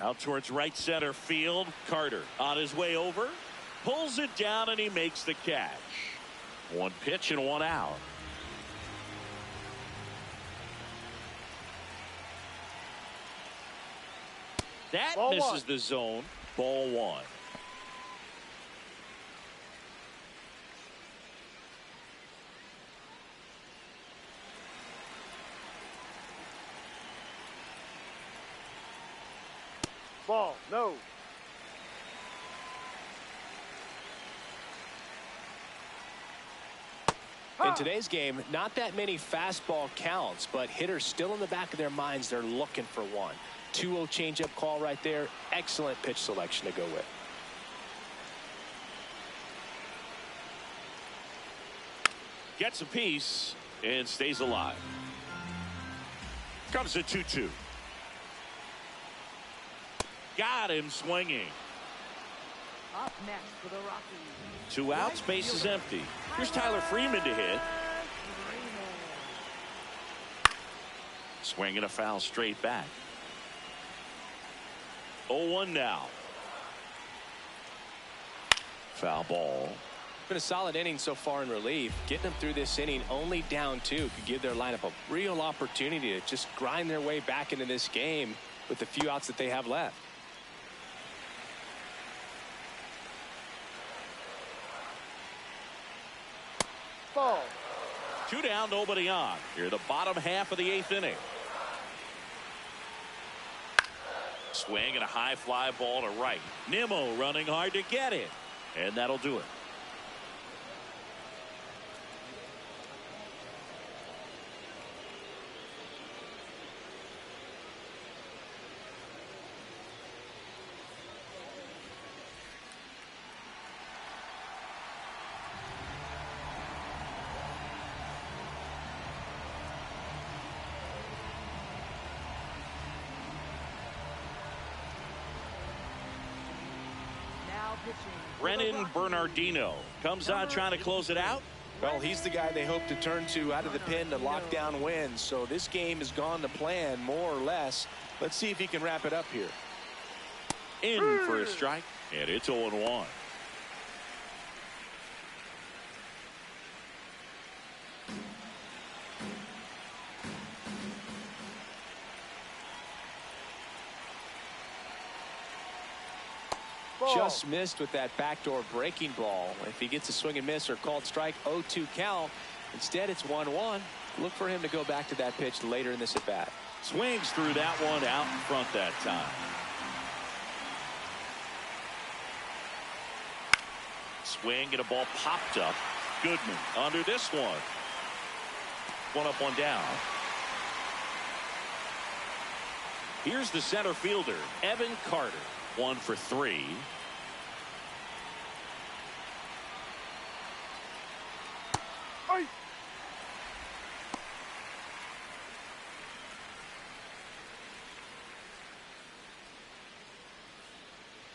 Out towards right center field. Carter on his way over. Pulls it down and he makes the catch. One pitch and one out. That Ball misses one. the zone. Ball 1. Ball. No. In today's game, not that many fastball counts, but hitters still in the back of their minds, they're looking for one. 2-0 changeup call right there. Excellent pitch selection to go with. Gets a piece. and stays alive. Comes a 2-2. Got him swinging. Up next for the Rockies. 2 outs, base is empty. Here's Tyler Freeman to hit. Swinging a foul straight back. 0-1 now. Foul ball. Been a solid inning so far in relief. Getting them through this inning only down 2 could give their lineup a real opportunity to just grind their way back into this game with the few outs that they have left. Ball. 2 down, nobody on. Here the bottom half of the 8th inning. Swing and a high fly ball to right. Nimmo running hard to get it. And that'll do it. Brennan Bernardino comes on trying to close it out. Well, he's the guy they hope to turn to out of the pen to lock down wins. So this game has gone to plan more or less. Let's see if he can wrap it up here. In for a strike, and it's 0-1. Just missed with that backdoor breaking ball. If he gets a swing and miss or called strike, 0-2 count. Instead, it's 1-1. Look for him to go back to that pitch later in this at bat. Swings through that one out in front that time. Swing and a ball popped up. Goodman under this one. 1 up, 1 down. Here's the center fielder, Evan Carter. 1 for 3. Aye.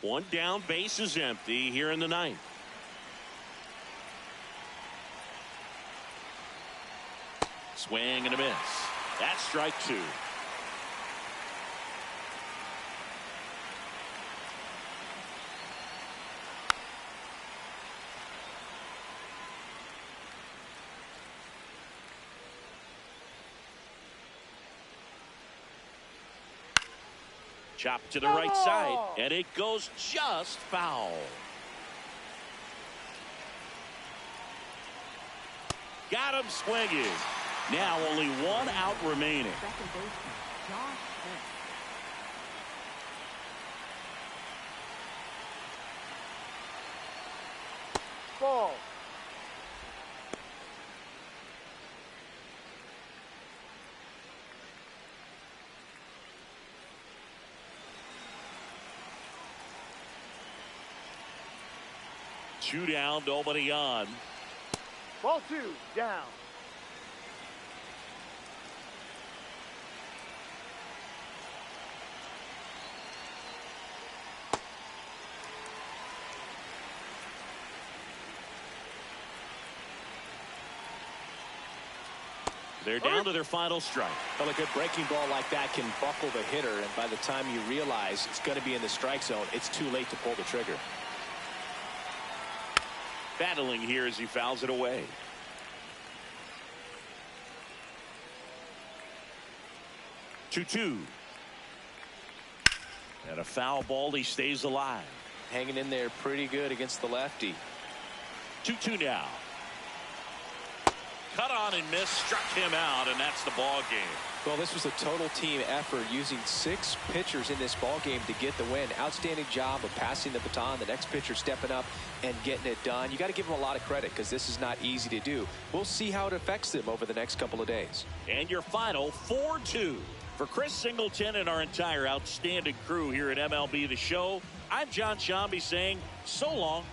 One down, base is empty here in the 9th. Swing and a miss. That's strike 2. Chop to the right side, and it goes just foul. Got him swinging. Now only 1 out remaining. Second baseman, Josh Smith. Ball. Two down, nobody on. Ball 2 down. They're down to their final strike. Well, a good breaking ball like that can buckle the hitter, and by the time you realize it's going to be in the strike zone, it's too late to pull the trigger. Battling here as he fouls it away. Two. And a foul ball. He stays alive. Hanging in there pretty good against the lefty. 2-2 now. Cut on and miss, struck him out, and that's the ball game. Well, this was a total team effort, using 6 pitchers in this ball game to get the win. Outstanding job of passing the baton. The next pitcher stepping up and getting it done. You got to give them a lot of credit because this is not easy to do. We'll see how it affects them over the next couple of days. And your final 4-2. For Chris Singleton and our entire outstanding crew here at MLB The Show, I'm John Shambi saying so long.